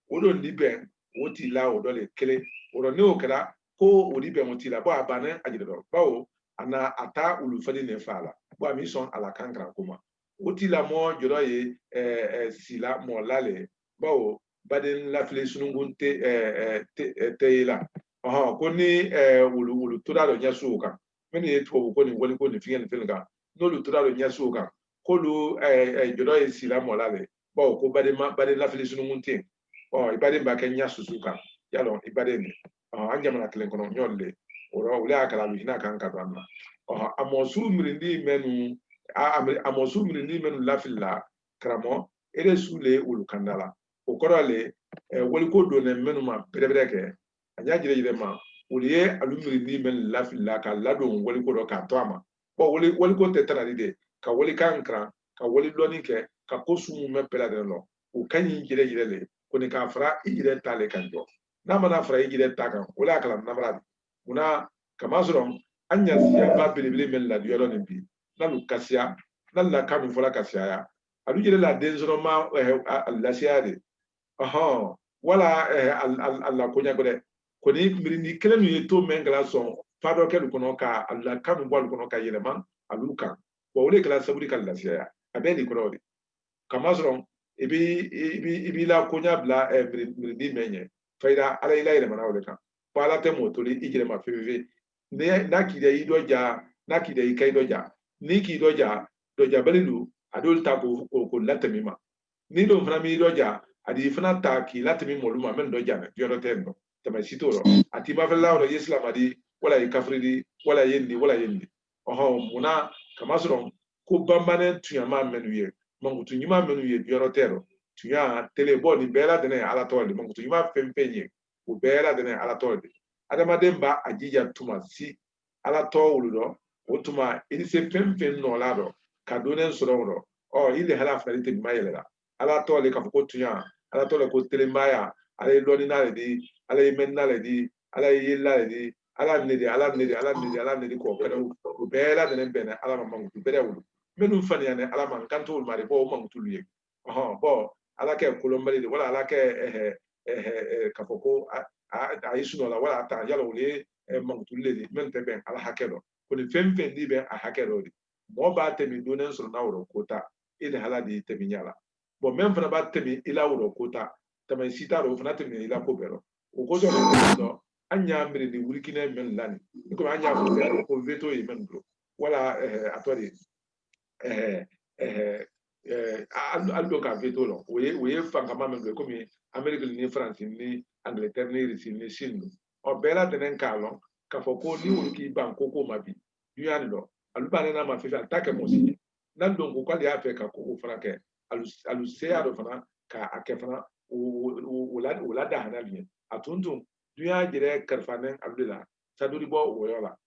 odo ndibe woti la odo le kele oro ne okra ko odi be woti la bo abane ajido bawo ana ata ulu fadi ne fala bo ami son ala kankra kuma woti la mo joro ye sila mo lale bawo baden la fle sunungun te la ko ni wulu tura do nyasu kan meni e to ko ni woli ko ni fiyen filga no lu tura do nyasu kan ko lu joro ye sila mo lale bawo ko baden la fle sunungun te ibade ba kenya susuka yalo ibade ni anjamana kelen kono nyolle oro wule akala bihina kan ka dwanna amosu mirindi menu amosu mirindi menu lafilla kramo ere sule ulukandala okorale woli ko do ne menu ma berebere ke anya jire ma uliye alumirindi menu lafilla ka ladon woli ko do ka toama bo woli ko tetana dide ka woli kankra ka woli loni ke ka kosumu me pelade lo o kanyi jire le koni ka fara ijire tale kanjo na mana fara ijire ta kan wala kala namra una kama soron anya siya ba bilibili men la yoro ni bi na lu kasiya na la kanu fola kasiya ya alu jire la denzoro ma la siya de wala alla konya gode koni mirindi kelen ni to men gala son fado ke lu kono ka alla kanu bol kono ka yeleman alu kan bo wala kala saburi kan la siya abeli kono de kama soron ibi la konya bla mirindi menye faida ala ila ila mana wala kan pala te motoli ijire ma fefe ne na ki da ido ja na ki da ikai do ja ni ki do ja belilu adol ta ko latamima ni do fana mi do ja adi fana ta ki latami moluma men do ja ne yoro tendo tama sitoro ati ma fela wala islam adi wala kafridi wala yendi oho muna kama soro ko bambane tuyama menuye mangutu nyima menuye yoro tero tuya telebo ni bela dene ala tolde mangutu nyima fempenye o bela dene ala tolde adama demba ajija tuma si ala tawuludo o tuma ili se femfen no lado kadonen sororo o ile hala falite mayela ala tole ka ko tuya ala tole ko telembaya ala loni nale di ala mennale di ala yilla di ala nedi ko kada o bela dene bene ala mangutu bere wulu menu fani ane ala man kanto mari bo mangutu liye bo ala ke kolombali wala ala ke kafoko aisuno la wala ta yalo le mangutulle di men te ben ala hakedo ko ni femfen di ben a hakedo di mo ba te mi donen so na woro kota ile hala di te mi nyala bo men fana ba te mi ila woro kota te men sita ro fana te mi ila ko bero o ko so no anya mbere di wurikine men lani ko anya ko veto e men bro wala atodi aldo ka veto lo we fanga mamen ko mi America ni France ni Angleterre ni Russie ni Chine o bela tenen kalon ka foko ni wuriki banko ko mabi yuan lo alubane na ma fi attaque mo si nan don ko kwali afa ka ko franke alu se ado fana ka akefana wala da hanalien atuntum duya jere karfanen abdullah saduri bo woyola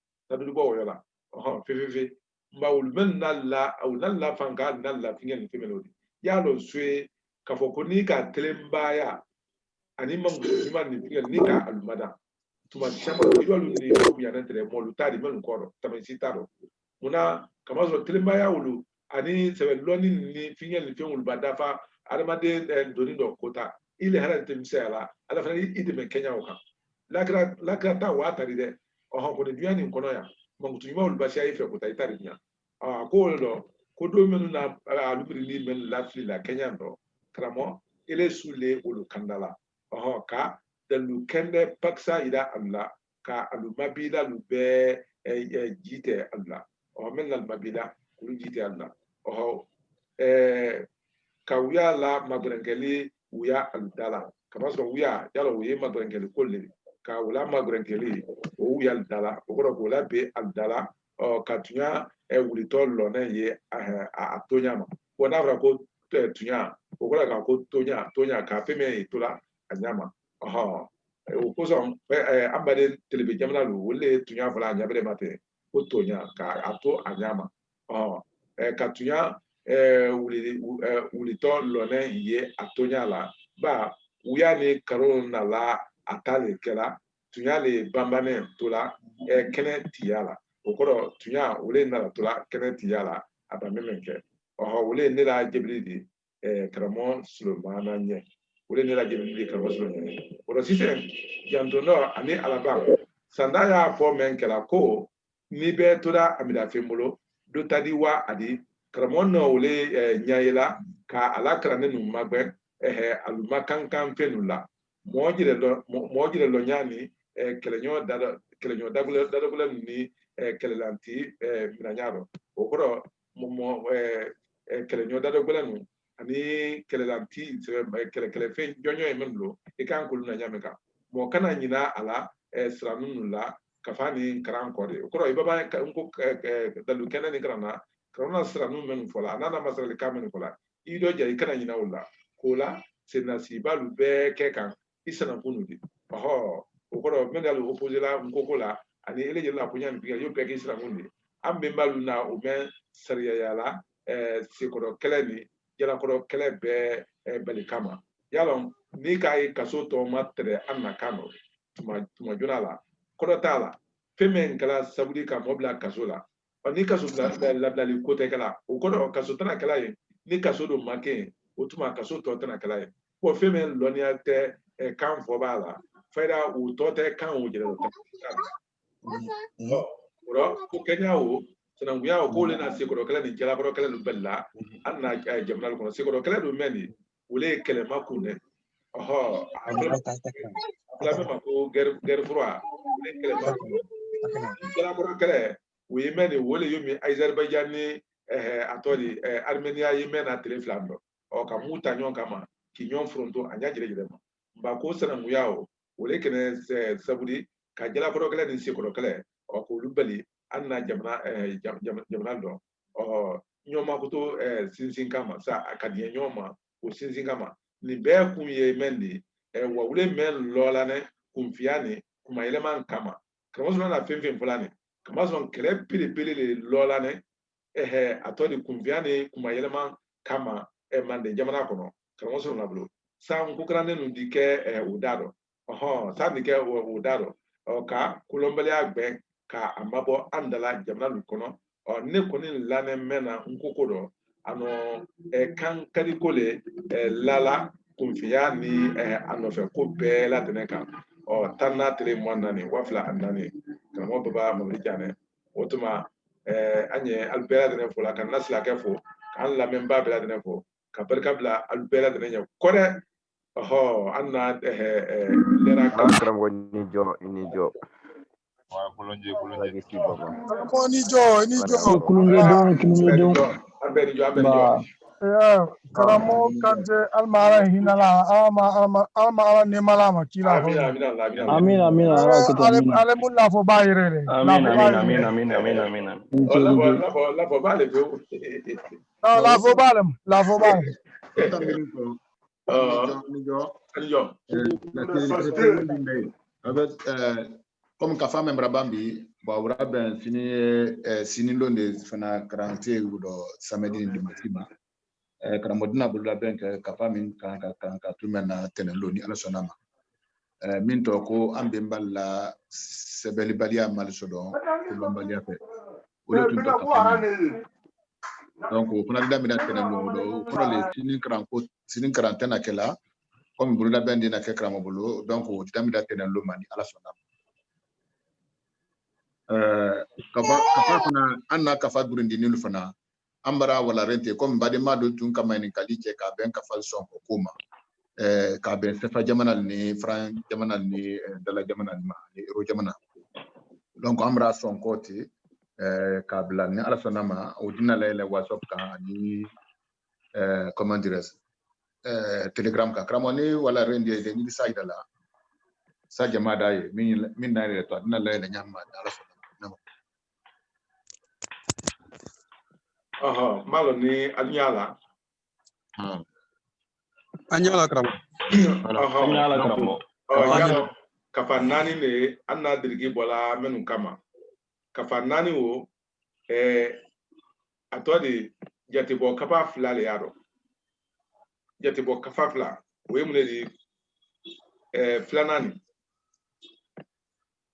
fe mbawul men nalla au nalla fanga nalla fingen femelodi ya lo sue ka foko ni ka telembaya ani mangu ni fingen ni ka alumada tuma chama idolu ni ko ya nantere mo lutari men koro tamisitaro muna kama zo telembaya wulu ani sebe loni ni fingen fengul badafa alamade doni do kota ile hala temsela ala fana ide me Kenya oka lakra ta watari de o ko de duani kono ya mangu tuma wulu basia ife kota itari nya ko do menu na alubri ni men lafli la Kenya ndo kramo ile sule ulu kandala ka dalu kende paksa ida Allah ka alu mabila lu be jite Allah men la mabila lu jite Allah ka wiya la magrengeli wiya aldala kama so wiya yalo wiya magrengeli kolle ka wala magrengeli o wiya aldala o ko la be aldala ka tunya wulito lo na ye atonya ma ko na fra ko tunya o ko la ko tonya ka feme tola anyama o ko so ambade telebe jamna lu wole tunya fala anyabere mate ko tonya ka ato anyama ka tunya wulito lo na ye atonya la ba uya ni karona la atale kela tunya le bambane tola kene tiyala okoro tunya wole na tola kene tiyala abamemenke wole ne la jibrili karamo sulumana nye wole ne la jibrili karamo sulumana oro sise jandono ani alaba sanda ya fo menkela ko ni be tola amida fembolo do tadiwa adi karamo no wole nyayela ka alakra ne num magbe aluma kankan fenula mojire lo nyani kelenyo dagule ni kelelanti minanyaro okoro mo kelenyo dagule nu ani kelelanti kele fe jonyo emenlo e kan kulu na nyameka mo kana nyina ala sranunula kafani karan kore okoro ibaba nko dalu kenani karana sranu men fola nana masal kamen fola ido je kana nyina wala kola senasiba lu be kekan isana kunudi okoro mendalu opposé la nkokola ani eleje la kunya ni yo peke isra mundi ambe malu na o men sariya yala sikoro keleni yala koro kele be belikama yalon ni kai kaso to matre anna kano tuma jonala koro tala femen kala sabudi ka mobla kasola ni kaso la li kote kala okoro kaso tana kala ni kaso do make otuma kaso to tana kala ko femen lonia te kan fo bala faida u tote kan u jere ro ko kenya o sanan guya o ko le na se ko kala ni jela ko kala lu bella anna jamnal ko se ko kala du meni ule kele makune la même ko guerre froid kala ko kala we men wole yomi Azerbaijan ni atoli Armenia yemen na tele flamdo o ka muta nyon kama ki nyon fronto anya jere ma ba ko sana muyao wole kene sabudi ka jala ko kala ni se ko kala o ko lubali anna jamna do o nyoma ko to sinsin kama sa akadiye nyoma o sinsin kama ni be kun ye mendi wa wole men lola ne kumfiani kuma eleman kama kama sona na fenfen fulani kama sona kele pele le lola ne atoli kumfiani kuma eleman kama mande jamana kono kama sona na blo sa nkukrane nu dike udado sa dike udado o ka kulombele agbe ka amabo andala jamana lu kono o ne koni lane mena nkukodo ano kan kadikole lala kumfiya ni anɔfɛ ko bɛɛ latɛnɛ kan tan n'a tele mɔn naani wafila ani naani karamɔgɔ baba mamadi janɛ o tuma an ye alu bɛɛ latɛnɛ fo la ka nasilakɛ fo k'an lamɛnba bɛɛ latɛnɛ fo ka barika bila alu bɛɛ latɛnɛ ɲɛ kɔrɛ an na lɛra karamɔgɔ ni jɔ Karamo kante almara hinala alma ala nemalama kila amin ale mun lafo bayire lafo bale lafo bale comme ka femme Brabambi ba wura ben sini londe fana karante do samedi dimanche karamodina bulula ben ka femme kan tumena tenelo ni ala sonama min to ko ambe mballa sebeli balia mal sodon ko bambalia fe o le tun to ka femme donc kuna damina tenelo do ko le sini karantena kala comme bulula ben dina ke karamobulu donc o damina tenelo mani ala sonama kafa fana anna kafa burundi nilu fana ambara wala rente comme badema do tun kama ni kalike ka ben kafa son ko kuma ka ben sefa jamana ni fran jamana ni dala jamana ni ro jamana donc amra son côté ka bla ni ala sonama o dina la whatsapp ka ni comment dire telegram ka kramoni wala rende de ni sayda la sa jamada ye min na re to dina la nyamma ala sonama malo ni anyala kramo yalo kafa nani ne anna dirigi bola menu kama kafa nani wo atodi jatibo kafa fla le yaro jatibo kafa fla we mune di fla nani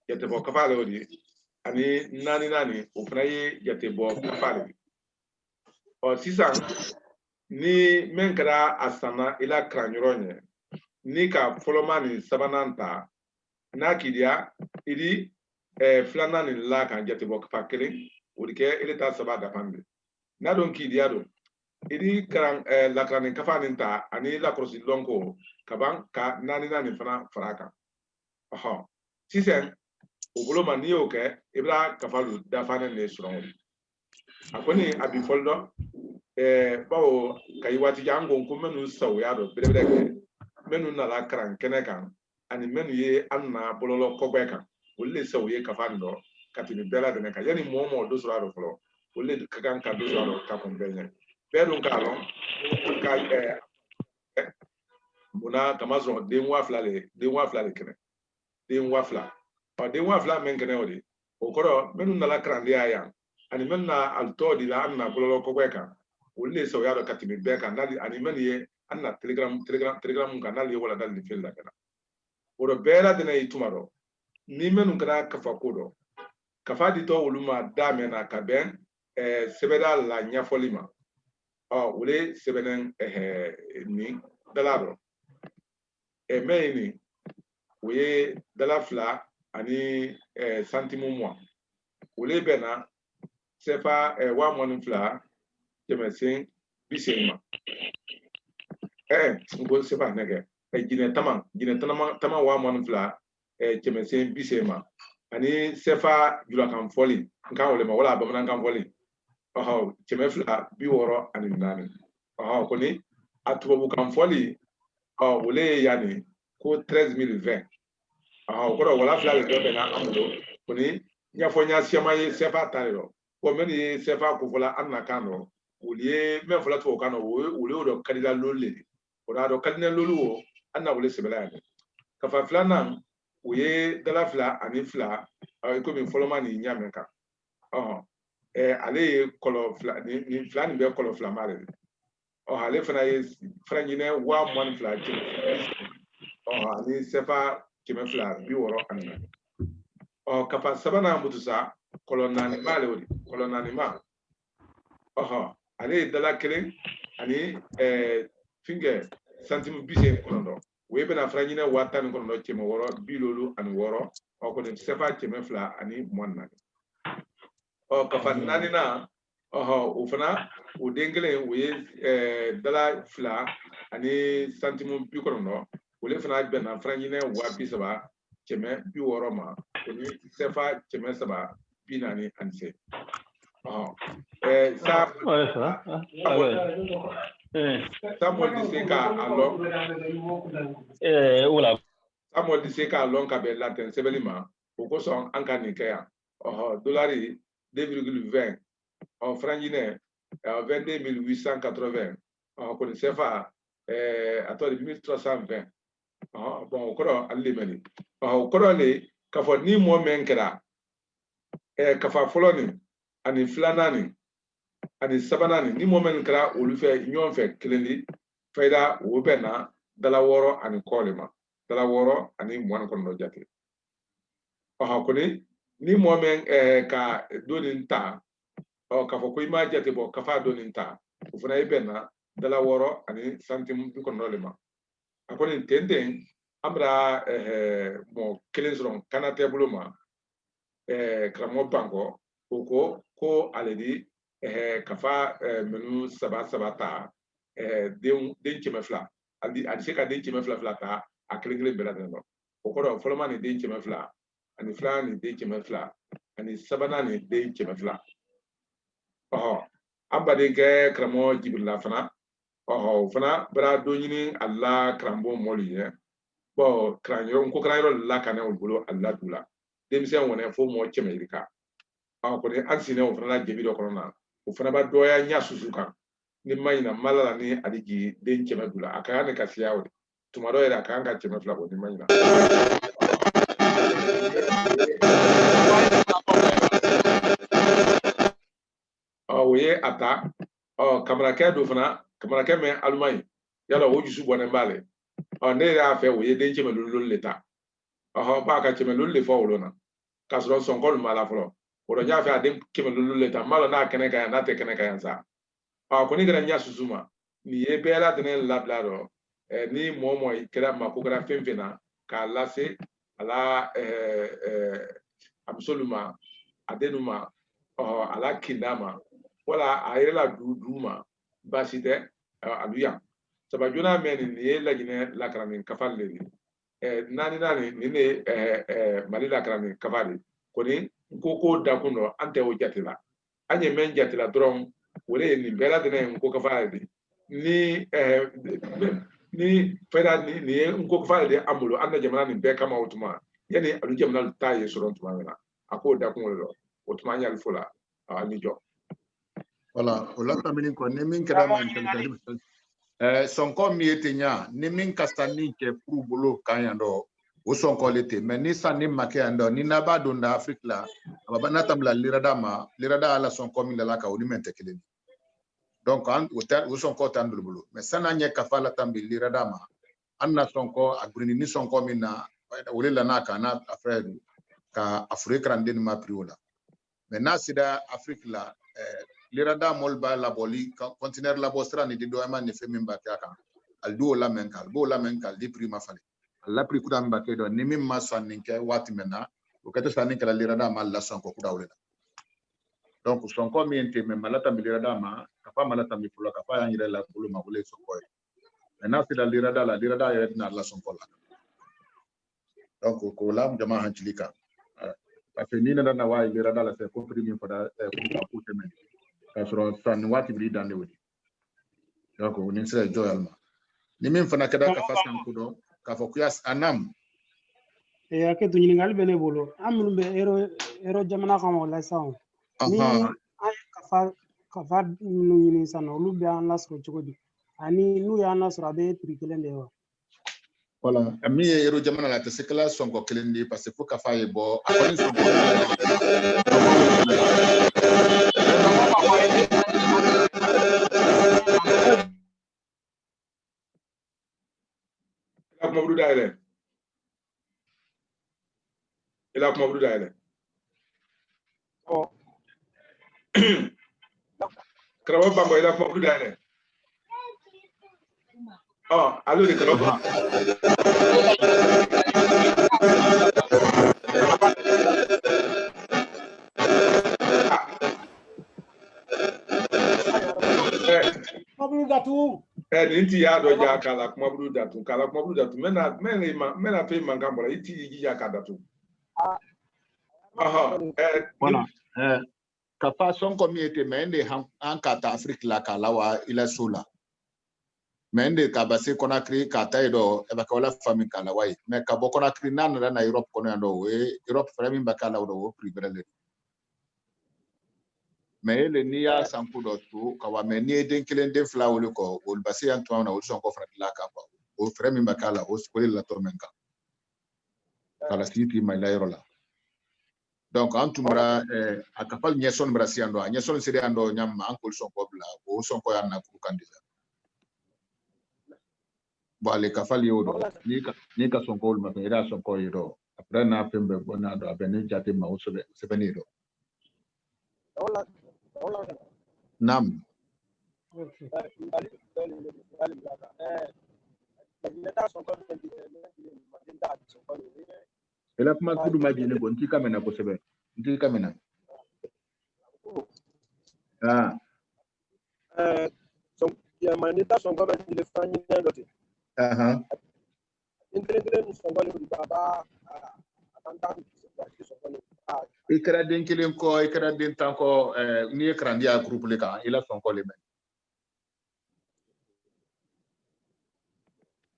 jatibo kafa le odi ani nani o fana ye jatibo kafa le sisan ni men kɛra a sanna ila karanyɔrɔ ɲɛ ni ka fɔlɔma ni sabanan ta n'a kidiya idi filanan ni la kan jatebɔ kafa kelen o de kɛ ele ta saba dafan de n'a dɔn kidiya don idi lakarani kafa nin ta ani lakɔrɔsi lɔnko kaban ka naani fana fara kan sisan o bolo ma n'i y'o kɛ i bɛ kafa dafanen de sɔrɔ a kɔni a bi fɔli dɔ bawo ka yi waati jan ko menu sawuya dɔ belebele kɛ menu nana karan kɛnɛ kan ani menu ye an na bɔlɔlɔ kɔgbɛ kan olu de sawu ye kafa nin dɔ ka tɛmɛ bɛɛ ladɛnɛ kan yanni mɔgɔ mɔgɔ do sɔrɔ a dɔ fɔlɔ olu de ka kan ka do sɔrɔ a dɔ ka kun bɛɛ ɲɛ bɛɛ dun k'a dɔn ka munna kama sɔrɔ den wa fila de kɛnɛ den wa fila min kɛnɛ o de o kɔrɔ menu nana karandenya yan ani menu na alitɔ de la an na bɔlɔlɔ kɔgbɛ kan olu de sɔrɔ y'a dɔn ka tɛmɛ bɛɛ kan ani menu ye an na telegram kan n'ale ye wala dali fili la ka na o dɔ bɛɛ ladɛnɛ y'i tuma dɔn ni menu kɛra kafa ko dɔn kafa di tɔ olu ma da mɛn na ka bɛn sɛbɛda la ɲɛfɔli ma olu ye sɛbɛnɛ ni dala dɔn mɛ ye nin o ye dala fila ani santimu mugan olu bɛn na sefa 1,2 kɛmɛ sen 80 ma n ko sefa nɛgɛ jine tama wa mon fla chemesen bisema ani sefa jula kan foli nkan wole ma wala bamanan kan foli chemefla bi woro ani nani koni atubu kan foli wole yani ko 13020 ko wala fla le do na amulo koni nya fo nya siama ye sefa tarero ko meni sefa ko fola anna kano wole men fola to kano wole do kadila lolle o da do kadina lolu anna wole sebela yani kafa flana uye dala fla ani fla ko min foloma ni nyamen ka ale kolo fla ni fla ni be kolo fla mare ale fana ye frangine wa mon fla ti ani sefa kime fla bi woro anna kafa sabana mutusa kolo nani male wodi kolo nani ma ale dala kelen ani finge santimu bise kono we bena frangine watan kono kime woro bilolu ani woro ko ne sefa kime fla ani monna kafa nani na o fana o dengele o ye dala fla ani santimu bi kono wole fana bena frangine wa bisaba kime bi woro ma o ni sefa kime saba bi nani anse sa Samuel dise ka alon wala Samuel dise ka alon ka be latin sebelima o ko son anka ni kaya dolari 2,20 frangine 22,880 ko ni sefa ato 1,320 bon ko alle meni ko le ka fo ni mo men kra ka fa foloni ani flanani ani sabanani ni mo men kra olu fe nyon fe klendi fayda wo bena dala woro ani kolema dala woro ani mon ko no jati ko ni mo men ka donin ta ka fo ko ima jati bo ka fa donin ta o fana bena dala woro ani santim bi ko no lema akoni tenden amra mo kelensron kanate buluma kramo banko ko aledi kafa menu saba ta den kɛmɛ fila a bɛ se ka den kɛmɛ fila ta a kelen kelen bɛɛ lajɛlen na o kɔrɔ fɔlɔma ni den kɛmɛ fila ani filanan ni den kɛmɛ fila ani sabanan ni den kɛmɛ fila an badenkɛ karamɔgɔ jibirila fana o fana bɛra don ɲini a la karamɔgɔ mɔlu ye bon n ko kalanyɔrɔ la ka na o bolo a la du la denmisɛn wɔnɛ fo mɔgɔ kɛmɛ yirika kɔni an sinɛ o fana la jebi dɔ kɔnɔ na o fana b'a dɔya ɲa susu kan ni ma ɲina mala la ni ali jigi den kɛmɛ dula a kan ne ka siya o de tuma dɔ yɛrɛ a kan ka kɛmɛ fila bɔ ni ma ɲina o ye a ta kamarakɛ dɔ fana kamarakɛ mɛn alumaɲi yala o dusu bɔnnen b'ale ne yɛrɛ y'a fɛ o ye den kɛmɛ lolu le ta ba ka kɛmɛ lolu le fɔ wolo na k'a sɔrɔ sɔnkɔlu ma la fɔlɔ o la n y'a fɛ a den kɛmɛ lolu le ta n b'a dɔn n'a kɛnɛ ka yan n'a tɛ kɛnɛ ka yan sa ko ni kɛra ɲa susu ma nin ye bɛɛ ladɛnɛ labila dɔ ni mɔgɔ mɔgɔ kɛra ma ko kɛra fɛn fɛn na k'a lase a la a musolu ma a denu ma a la kinda ma wala a yɛrɛ la du ma baasi tɛ a bi yan saba joona mɛn nin ye laginɛ lakaranin kafa le ye naani nin de mali lakaranin kafa de kɔni n ko dakun dɔ an tɛ o jate la an ye mɛn jate la dɔrɔn o de ye nin bɛɛ lajɛlen ye nko kafa de ni fɛda nin ye nko kafa de an bolo an na jamana nin bɛɛ kama o tuma yani alu jamana ta ye sɔrɔ tuma min na a k'o dakun o de la o tuma an yali fo la ni jɔ. Voilà, o la tamini ko ni min kɛra man sɔnkɔ min ye ten ɲa ni min ka sa ni kɛ furu bolo kan yan dɔ o sɔnkɔ le ten mais ni san ni ma kɛ yan dɔ ni n'a b'a don da Afrique la a b'a n'a tambila lirada ma lirada ala sɔnkɔ min la ka o ni mɛn tɛ kelen donc o sɔnkɔ t'an bolo mais san'a ɲɛ kafa la tambi lirada ma an na sɔnkɔ a gurini ni sɔnkɔ min na o le la n'a kan n'a affaire ka afure kranden ma prio la mais n'a sida Afrique la lirada mol ba laboli conteneur labo stra ni di do ma ni fe min ba ka kan al do la men kal bo la men kal di prima fale la pri kuda mba ke do ni min ma son ni ke wati mena o ka to san ni kala lirada ma la son ko kuda wala donc son ko mi ente men malata mi lirada ma ka pa malata mi fulo ka pa yan yire la fulo ma wala so ko maintenant c'est la lirada est na la son kola donc ko la jama hanchilika parce que ni na na wa lirada la c'est comprimé para pour temen ka soro san wati bi dan wodi donc ni sera joyalma ni min fana kada ka fasan kudo ka fokuyas anam e ake to nyingal bene bolo amul be ero jamana ko wala saw ni ay kafa nu nyini sano lu be an lasro chogodi ani nu ya nasra be trikelen dewa voilà ami ero jamana la tesekala sonko kelendi parce que faut ka faye bo akoni sonko ila kuma budu daile oh Karaba bango ila kuma budu daile oh allo de karaba ninti ya do ja kala kuma budu datu mena pe mangambola iti ya kadatu voilà ka façon comme était mende en kata Afrique la kala wa ila sola mende ka base Conakry kata edo e ba wala famille kala wa mais ka bo Conakry nan na Europe kono ando we Europe frami ba kala do privilège mais le niya sankudo tu ka wa meni den kilen de fla wol ko wol base Antoine wol son ko frati la ka o frami ba kala o skole la tormenka kala siti mai la yorola donc antumra akapal nyeson brasi ando nyeson sede ando nyam ankol son ko bla o son ko yanna pour candidat bo ale kafal yodo ni ka son ko ma ira son ko yodo après na pembe bona do abene jate ma o se beniro nam ela kuma kudu majine bon ti kamena ko sebe ti kamena so ya manita son comme il est fani ndote intérêt son comme il baba attendant ikra den kilen ko ikra den tanko ni ekran dia groupe le kan ila son ko le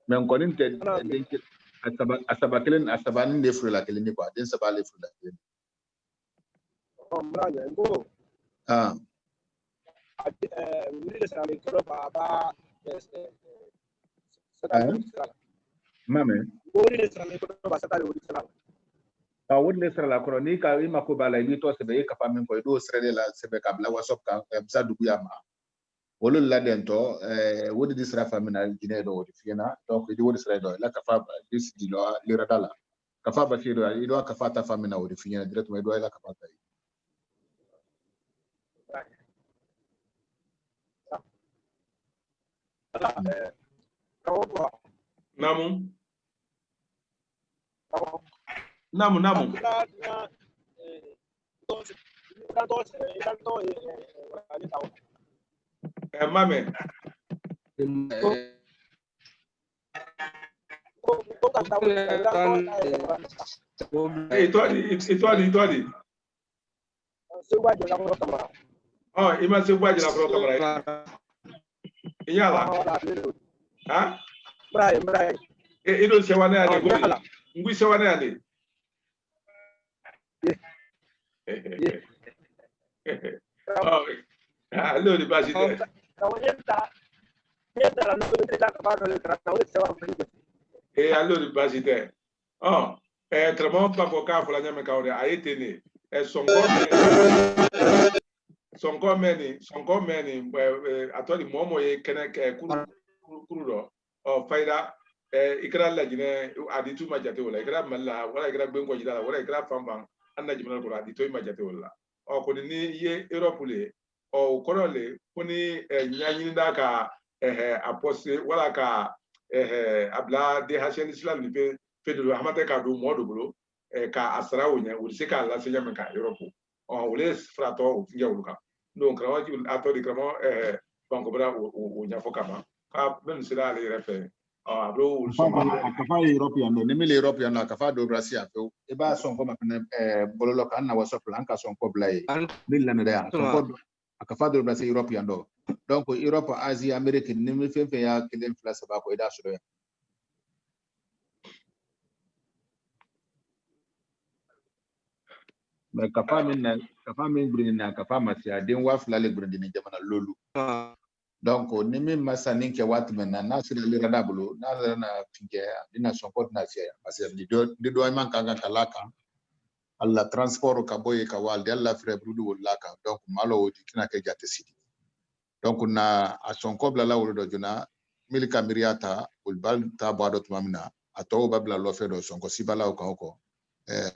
men ko nin te den asaba kelen asaba ni de fru la kelen ni quoi den saba le fru la kelen mame wodle sera la kono ni ka ima ko bala ni to sebe ka pamen ko do sere la sebe ka bla wasop ka msa dugu yama wolo la dento wodi disra famina gine do wodi fiena donc di wodi sere do la ka fa dis di lo li radala ka fa ba fi do ido ka fa ta famina wodi fiena directement do la ka fa tay Namu mame itwadi oh ima se bwaje la prota mara yala ha brai ido se wane ade ngui se wane ade oh allo di basite allo di basite oh tremont pa ko ka fula nyame ka ore ayetene sonko meni atoli momo ye kene kuru do o faida ikra la jine aditu majate wala ikra malla wala ikra bengo jidala wala ikra fambang anna jimana ko adito majate wala o ko ni ye Europe le o ko le koni nyanyi ndaka apose wala ka abla de hasen islam ni pe fedelo amate ka do modo bolo ka asra wonya wuri se ka la se nyame ka Europe o wole frato o fiya wuluka donc rawaji ato di kramo banko bra o nyafo kama même c'est là les refait abro kafa European do ni European la kafa do Brasil afo e ba sonko ma bololo kan na waso plan ka sonko blay ni la ne da sonko kafa do Brasil European do donc Europe Asie Amerique ni mi fe ya kelen place ba ko ida so do mais kafa min bring na kafa masia den wa flale bring ni jamana lolu donc ni min masani ke wat men na sira le rada bulu na finge dina sonko na sia parce que di do man kan kalaka alla transport ka boye ka walde alla frère brudu wala ka donc malo wodi kina ke jate sidi donc na a sonko bla la wolo do jona milika miriata ul bal ta bado tumamina ato babla lo fe do sonko sibala ko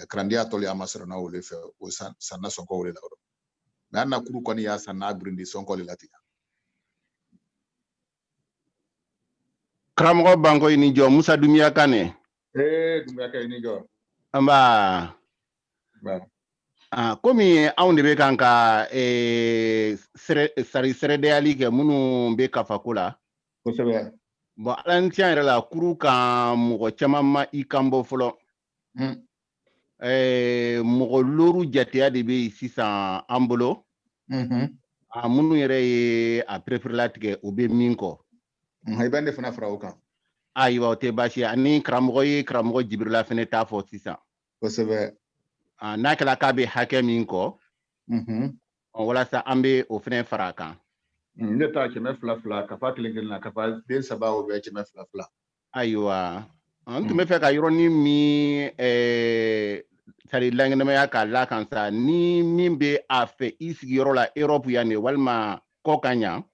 krandia toli amasra na wole fe o sanna sonko wole la do mais na kuru koni ya sanna brindi sonko le latika Kramgo banko ini jo Musa Dumia Kane. Dumia Kane ini jo. Amba. Komi aun de be kanka sere de ali ke munu be kafakula. Ko sebe. Bon alan tian la kuru ka mo chamama ikambo folo. Mo loru jatia de be sisan ambolo. Munu yere a preferlatike obe minko. Ibande fana fara ukan. Ayiwa o te baasi ani karamɔgɔ Jibrila fɛnɛ t'a fɔ sisan. Kosɛbɛ. N'a kɛla k'a bɛ hakɛ min kɔ. Walasa an bɛ o fɛnɛ fara a kan. Ne ta 200 kafa kelen na kafa den 3 o bɛ 200. Ayiwa n tun bɛ fɛ ka yɔrɔnin min sari laŋɛnɛmaya k'a la kan sa ni min bɛ a fɛ i sigiyɔrɔ la Europe yan de walima kɔ kan yan.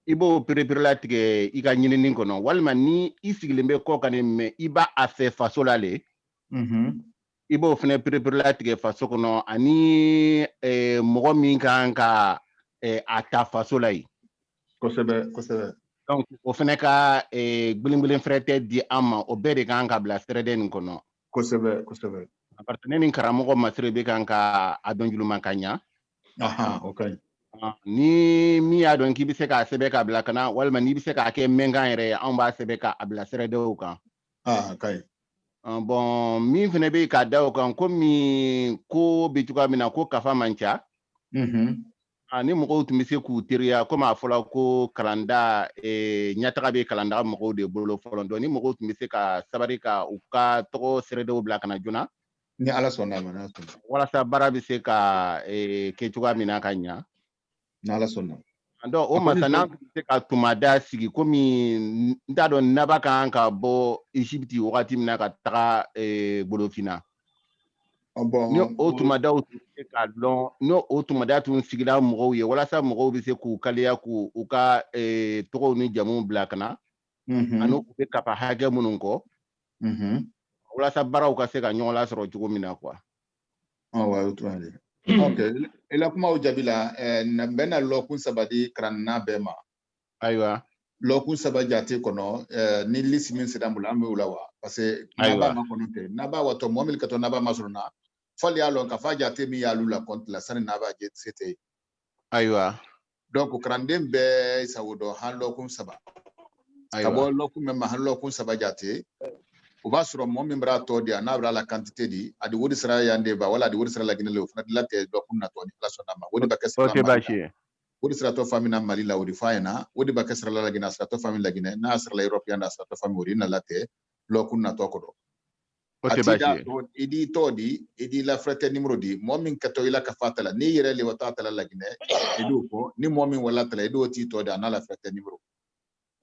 I b'o perepere tigɛ i ka ɲinini kɔnɔ walima ni i sigilen bɛ kɔ kan mɛ i b'a a fɛ faso la le i b'o fɛnɛ perepere tigɛ faso kɔnɔ ani mɔgɔ min kan ka a ta faso la yen. Kosɛbɛ kosɛbɛ. Donc o fɛnɛ ka gbilen fɛrɛ tɛ di an ma o bɛɛ de kan ka bila sirade nin kɔnɔ. Kosɛbɛ kosɛbɛ. Parce que ne ni karamɔgɔ Masire bɛ kan ka a dɔn juluman ka ɲa. O ka ɲi. Ni min y'a dɔn k'i bɛ se k'a sɛbɛn k'a bila kana walima n'i bɛ se k'a kɛ mɛnkan yɛrɛ ye anw b'a sɛbɛn k'a bila siradenw kan. Ka ɲi. Bon min fɛnɛ bɛ k'a da o kan komi ko bɛ cogoya min na ko kafa man ca. Ni mɔgɔw tun bɛ se k'u teriya komi a fɔla ko kalanda ɲɛtaga bɛ kalanda mɔgɔw de bolo fɔlɔ donc ni mɔgɔw tun bɛ se ka sabari ka u ka tɔgɔ siradenw bila kana joona. Ni Ala sɔnna ma. Walasa baara bɛ se ka kɛ cogoya min na ka ɲa. N'Ala sɔnna. Donc o masana bɛ se ka tumada sigi komi n t'a dɔn naba kan ka bɔ Egypte wagati min na ka taga Bolofina. Ni o tumadaw tun bɛ se ka dɔn n'o o tumada tun sigira mɔgɔw ye walasa mɔgɔw bɛ se k'u kaliya k'u ka tɔgɔw ni jamuw bila kana ani u bɛ kafa hakɛ minnu kɔ walasa baaraw ka se ka ɲɔgɔn lasɔrɔ cogo min na quoi. Okay. Ila kuma o jaabi la na bɛna lɔkun saba di karanna bɛɛ ma. Ayiwa. Lɔkun saba jate kɔnɔ ni liste min sera an bolo an bɛ o la wa parce que naba ma kɔnɔ tɛ naba watɔ mɔgɔ min ka to naba ma sɔrɔ na fɔli y'a lɔn ka fɔ a jate min y'alu la compte la sani naba je se tɛ. Ayiwa. Donc karanden bɛɛ sago dɔn han lɔkun saba. Ka bɔ lɔkun min ma han lɔkun saba jate. O b'a sɔrɔ mɔgɔ min b'a tɔ di a n'a b'a la quantité di a di wari sara yan de ba wala a di wari sara la Guinée o fana di la tɛ dɔkun natɔ ni Ala sɔnna ma o de b'a kɛ sira la Mali la o de siratɔ fa min na Mali la o de f'a ɲɛna o de b'a kɛ sira la Guinée a siratɔ fa min la Guinée n'a sira la Europe yan a siratɔ fa min o de nana tɛ dɔkun natɔ kɔrɔ a ti da i di tɔ di i di la frɛtɛ numéro di mɔgɔ min kɛtɔ i la ka fa ta la n'i yɛrɛ le wa taa ta la Guinée i d'o fɔ ni mɔgɔ min wala ta la i d'o t'i tɔ di a n'a la frɛtɛ numéro.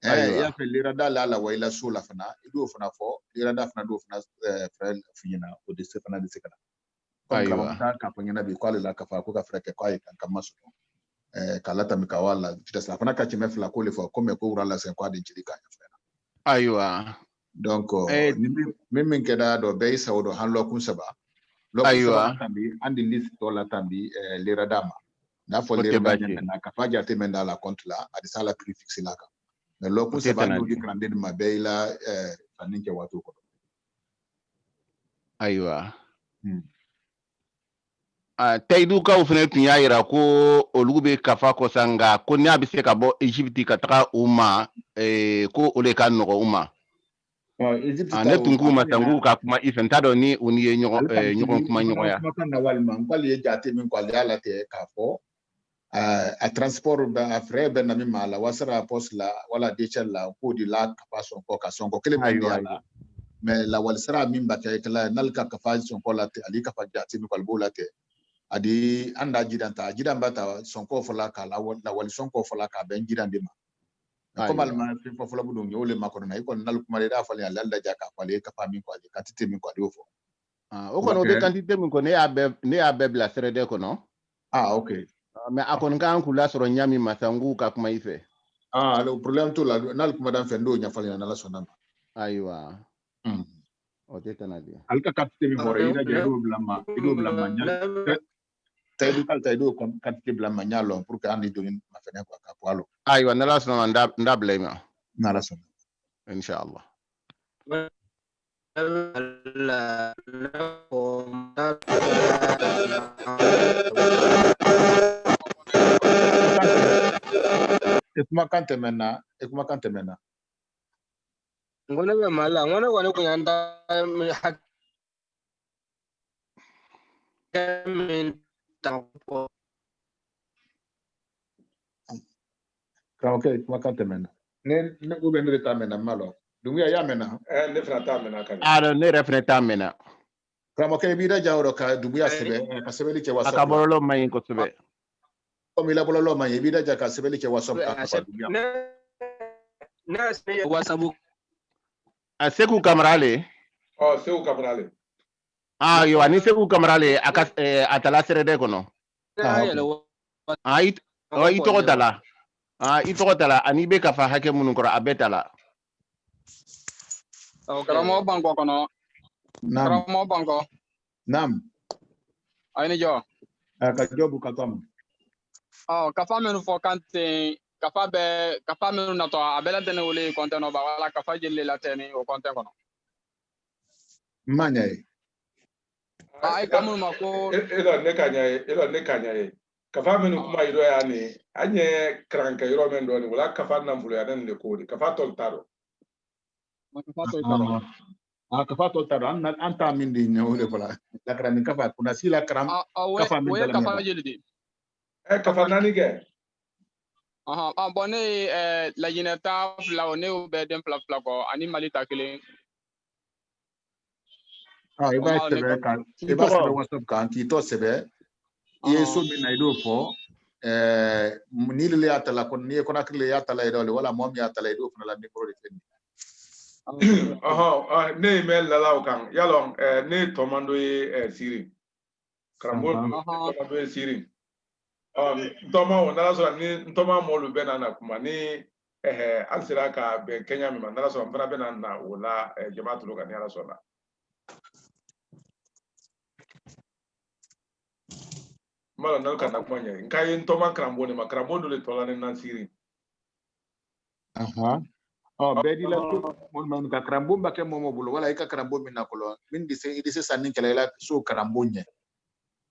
I y'a fɛ lirada la wa i la so la fana i d'o fana fɔ lirada fana d'o fana frɛ f'i ɲɛna o de se fana de se ka na. Comme karamɔgɔ k'a fɔ ɲɛna bi k'ale la ka fɔ ko ka frɛ kɛ k'a ye kan ka masɔrɔ k'a latɛmɛ ka wa la vitesse la fana ka tɛmɛ 2 ko le fɔ komi ko wura lase ko a de jeli k'a ɲɛfɔ ɲɛna. Ayiwa. Donc min kɛra dɔ bɛɛ y'i sago dɔn han lɔkun saba. Lɔkun saba tan bi an di liste tɔ la tan bi lirada ma n'a fɔ lirada ɲɛna ka fa jate min da la compte la a de s'a la prix fixe la kan. Mais lɔkun saba n'o di kalanden ma bɛɛ i la sanni kɛ waati kɔnɔ. Ayiwa. Taidu ka fana tun y'a yira ko olu bɛ kafa kɔsanga ko n'a bɛ se ka bɔ Egypte ka taga u ma ko o de ka nɔgɔ u ma. Ne tun k'u ma tangu ka kuma i fɛ n t'a dɔn ni u ni ye ɲɔgɔn kuma ɲɔgɔnya. Na walima n k'ale ye jate min k'ale y'a latigɛ k'a fɔ a transport bɛ a frais bɛ na min ma la wasara poste la wala DHL la k'o de la kafa sɔnkɔ ka sɔnkɔ kelen bɛ di a la mais lawali sara min ba kɛ kala n'ale ka kafa sɔnkɔ la tɛ ale kafa jate min k'ale b'o la tɛ a di an da jiran ta jiran ba ta sɔnkɔ fɔla ka lawali sɔnkɔ fɔla ka bɛn jiran de ma comme alima fɛn fɔlɔ bɛ don y'ole ma kɔnɔ i kɔni n'ale kuma de da fɔlen ale lajɛ ka fɔ ale kafa min kɔ ale quantité min kɔ ale y'o fɔ o kɔni o bɛ quantité min kɔ ne y'a bɛɛ bila sɛrɛdɛ kɔnɔ. Ok. Mais a kɔni kan k'u lasɔrɔ ɲami masangu ka kuma i fɛ. Le problème t'o la n'ale kuma dan fɛn dɔw ɲɛfɔlen n'ala sɔnna ma. Ayiwa. O tɛ tana di. Ale ka quantité min fɔra i lajɛ i b'o bila ma ɲa. Taidu quantité bila ma ɲa lɔ pour que an ni doni ma fɛnɛ quoi ka bɔ a lɔ. Ayiwa n'ala sɔnna n da bila i ma. N'ala sɔnna. Inshallah. Kuma kan tɛmɛna ngone be mala ngone kɔni kun y'an da min ta fɔ karamɔgɔkɛ kuma kan tɛmɛna ne ko bɛ ne de ta mɛnna ma lɔ Dunguya y'a mɛnna ne fana t'a mɛnna ka ne yɛrɛ fana t'a mɛnna. karamɔgɔkɛ i b'i daja yɔrɔ ka Dunguya sɛbɛ ka sɛbɛnni kɛ WhatsApp a ka bɔlɔlɔ man ɲi kosɛbɛ. Comme i la bɔlɔlɔ man ɲi i b'i daja ka sɛbɛnni kɛ WhatsApp kan ne WhatsApp Seku Kamarale. Seku Kamarale. Yo ani Seku Kamarale a tala sɛrɛdɛ kɔnɔ. I tɔgɔ t'a la. I tɔgɔ t'a la ani bɛ ka fa hakɛ minnu kɔrɔ a bɛɛ t'a la. Karamɔgɔ Bankɔ kɔnɔ. Karamɔgɔ Bankɔ. Naam. A ye ni jɔ. Ka jɔ bu ka to ma. Kafa minnu fɔ kan tɛ kafa minnu natɔ a bɛɛ lajɛlen wele kɔntɛ nɔ ba wala kafa jeli la tɛ ni o kɔntɛ kɔnɔ. N ma ɲɛ ye. I ka minnu ma ko. Ne ka ɲɛ ye. Kafa minnu kuma yɔrɔ y'a ni an ye karankɛ yɔrɔ min dɔɔnin wala kafa nafoloya ne de ko de kafa tɔ t'a dɔn. Kafa tɔ t'a dɔn an t'a min de ɲɛ o de fɔla lakara ni kafa kunna si la karam kafa min dala kafa jeli de. Kafa naani kɛ. Bon ne ye Laginɛ ta fila ne y'o bɛɛ den fila kɔ ani Mali ta kelen. I b'a sɛbɛn WhatsApp kan k'i tɔ sɛbɛn i ye so min na i y'o fɔ ni le y'a ta la ni ye Conakry y'a ta la yɛrɛ wala mɔgɔ min y'a ta la i y'o fana la numéro de fɛ ne ye mɛn lala o kan yalɔ ne tɔmando ye Siri karamɔgɔ tɔmando ye Siri ntɔma o n'ala sɔnna ni ntɔma mɔlu bɛ na kuma ni an sera ka bɛn kɛɲɛ min ma n'ala sɔnna n fana bɛ na o la jama tulo kan ni ala sɔnna. Mala n'aw kana kuma ɲɛ nka ye ntɔma karamɔgɔ de ma karamɔgɔ dɔ de tɔla ne na Siri. Bɛɛ di la ko ka karamɔgɔ ba kɛ mɔmɔ bolo wala i ka karamɔgɔ min na kɔlɔ min i tɛ se sanni kɛlɛ la so karamɔgɔ ɲɛ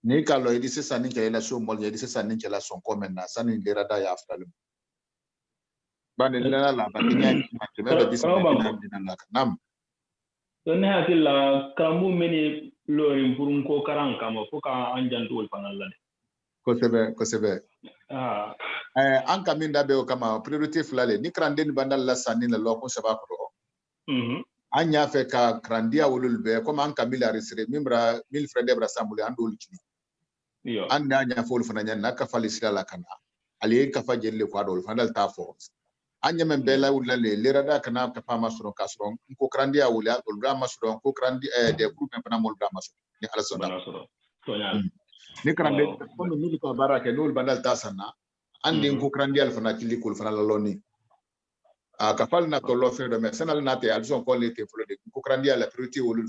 ni ka lɔ i tɛ se sanni kɛlɛ la so mɔli i tɛ se sanni kɛlɛ sɔn kɔ mɛn na sanni lera da y'a filali ba ne lera la ba ɲɛ tɛmɛ bɛ disa la nam to ne hakili la karamɔgɔ min ni lɔri burun ko karan kama fo ka an janto o fana la dɛ kosɛbɛ an ka min da bɛ o kama priorité fila le ni karanden banda la sanni la lɔ ko saba kɔrɔ an y'a fɛ ka karandiya wolo bɛɛ komi an ka mil arisire min bra mil frɛde bra sambule an dolu kini an y'a ɲɛfɔ olu fana ɲɛna n'a ka fali sira la ka na ale ye kafa jeli le kwa dɔw fana t'a fɔ an ɲɛmɛ bɛɛ la wulila le lera da kana ka ma sɔrɔ ka sɔrɔ ko karandiya wuli olu da ma sɔrɔ ko karandi de groupe fana molu da ma sɔrɔ ni ala sɔnna ni karanden ko n'olu ka baara kɛ n'olu banda ta sanna an den ko karandiya fana kili ko fana lalɔni ka fali na tɔlɔ fɛn dɔ mɛ sanali n'a tɛ alisɔn kɔli tɛ fɔlɔ de ko karandiya la priorité olu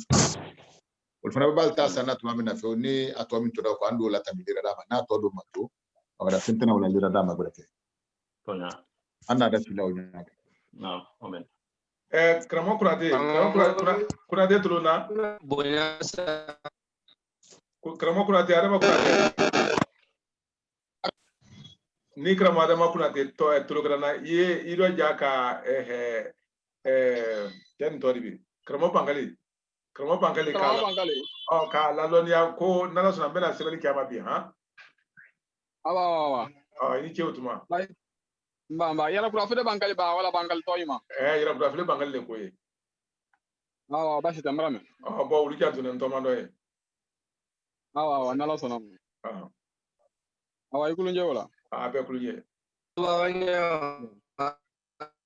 fana bɛ ta sanna tuma min na fɛ ni a tɔ min tora ko an dɔw la tami lera d'a ma n'a tɔ don ma to a ka fɛn tɛna wala lera d'a ma bɛrɛ kɛ an n'a da fila o ɲɔgɔn karamɔgɔ Konate Konate tolo na bonya Karamo Kunate Adama Kunate ni Karamo Adama Kunate to Tulograna ye iro jaka ten toribi Karamo Pangali oh ka la lonia ko nana sona bena sebeli kama bi ha awa ini chewtuma Mbamba yala profile Bangali ba wala Bangali toyima yala profile Bangali le koye awa bashi tamrame bo ulu jatu nen tomando e awa nala sona awa ikulunje wala be kulunje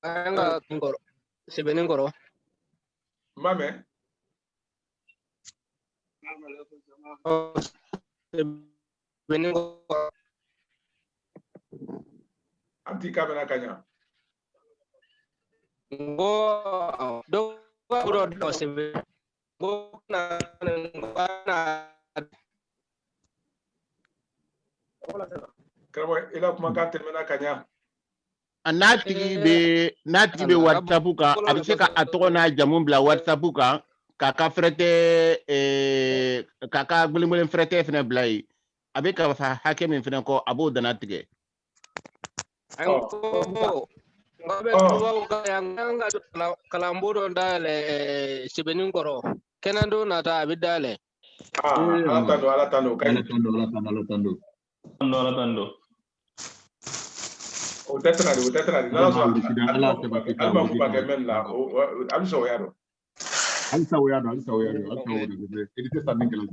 anga ngoro sebene ngoro mame sebene ngoro anti kamera kanya ngo do ro do sebene ngo na Karamo ila kuma kan termina kanya natigi be WhatsApp ka abi se ka atogo na jamu bla WhatsApp ka kaka frete kaka gulimgulim frete fene blai abi ka fa hake min fene ko abo dana tige ngo ngabe ko ga yanga kalamburo ndale sebene ngoro kenando nata abi dale ala tando utetrari nala so alba ku bagemen la also yaro edite standing kala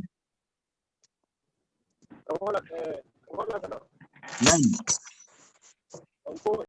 Nam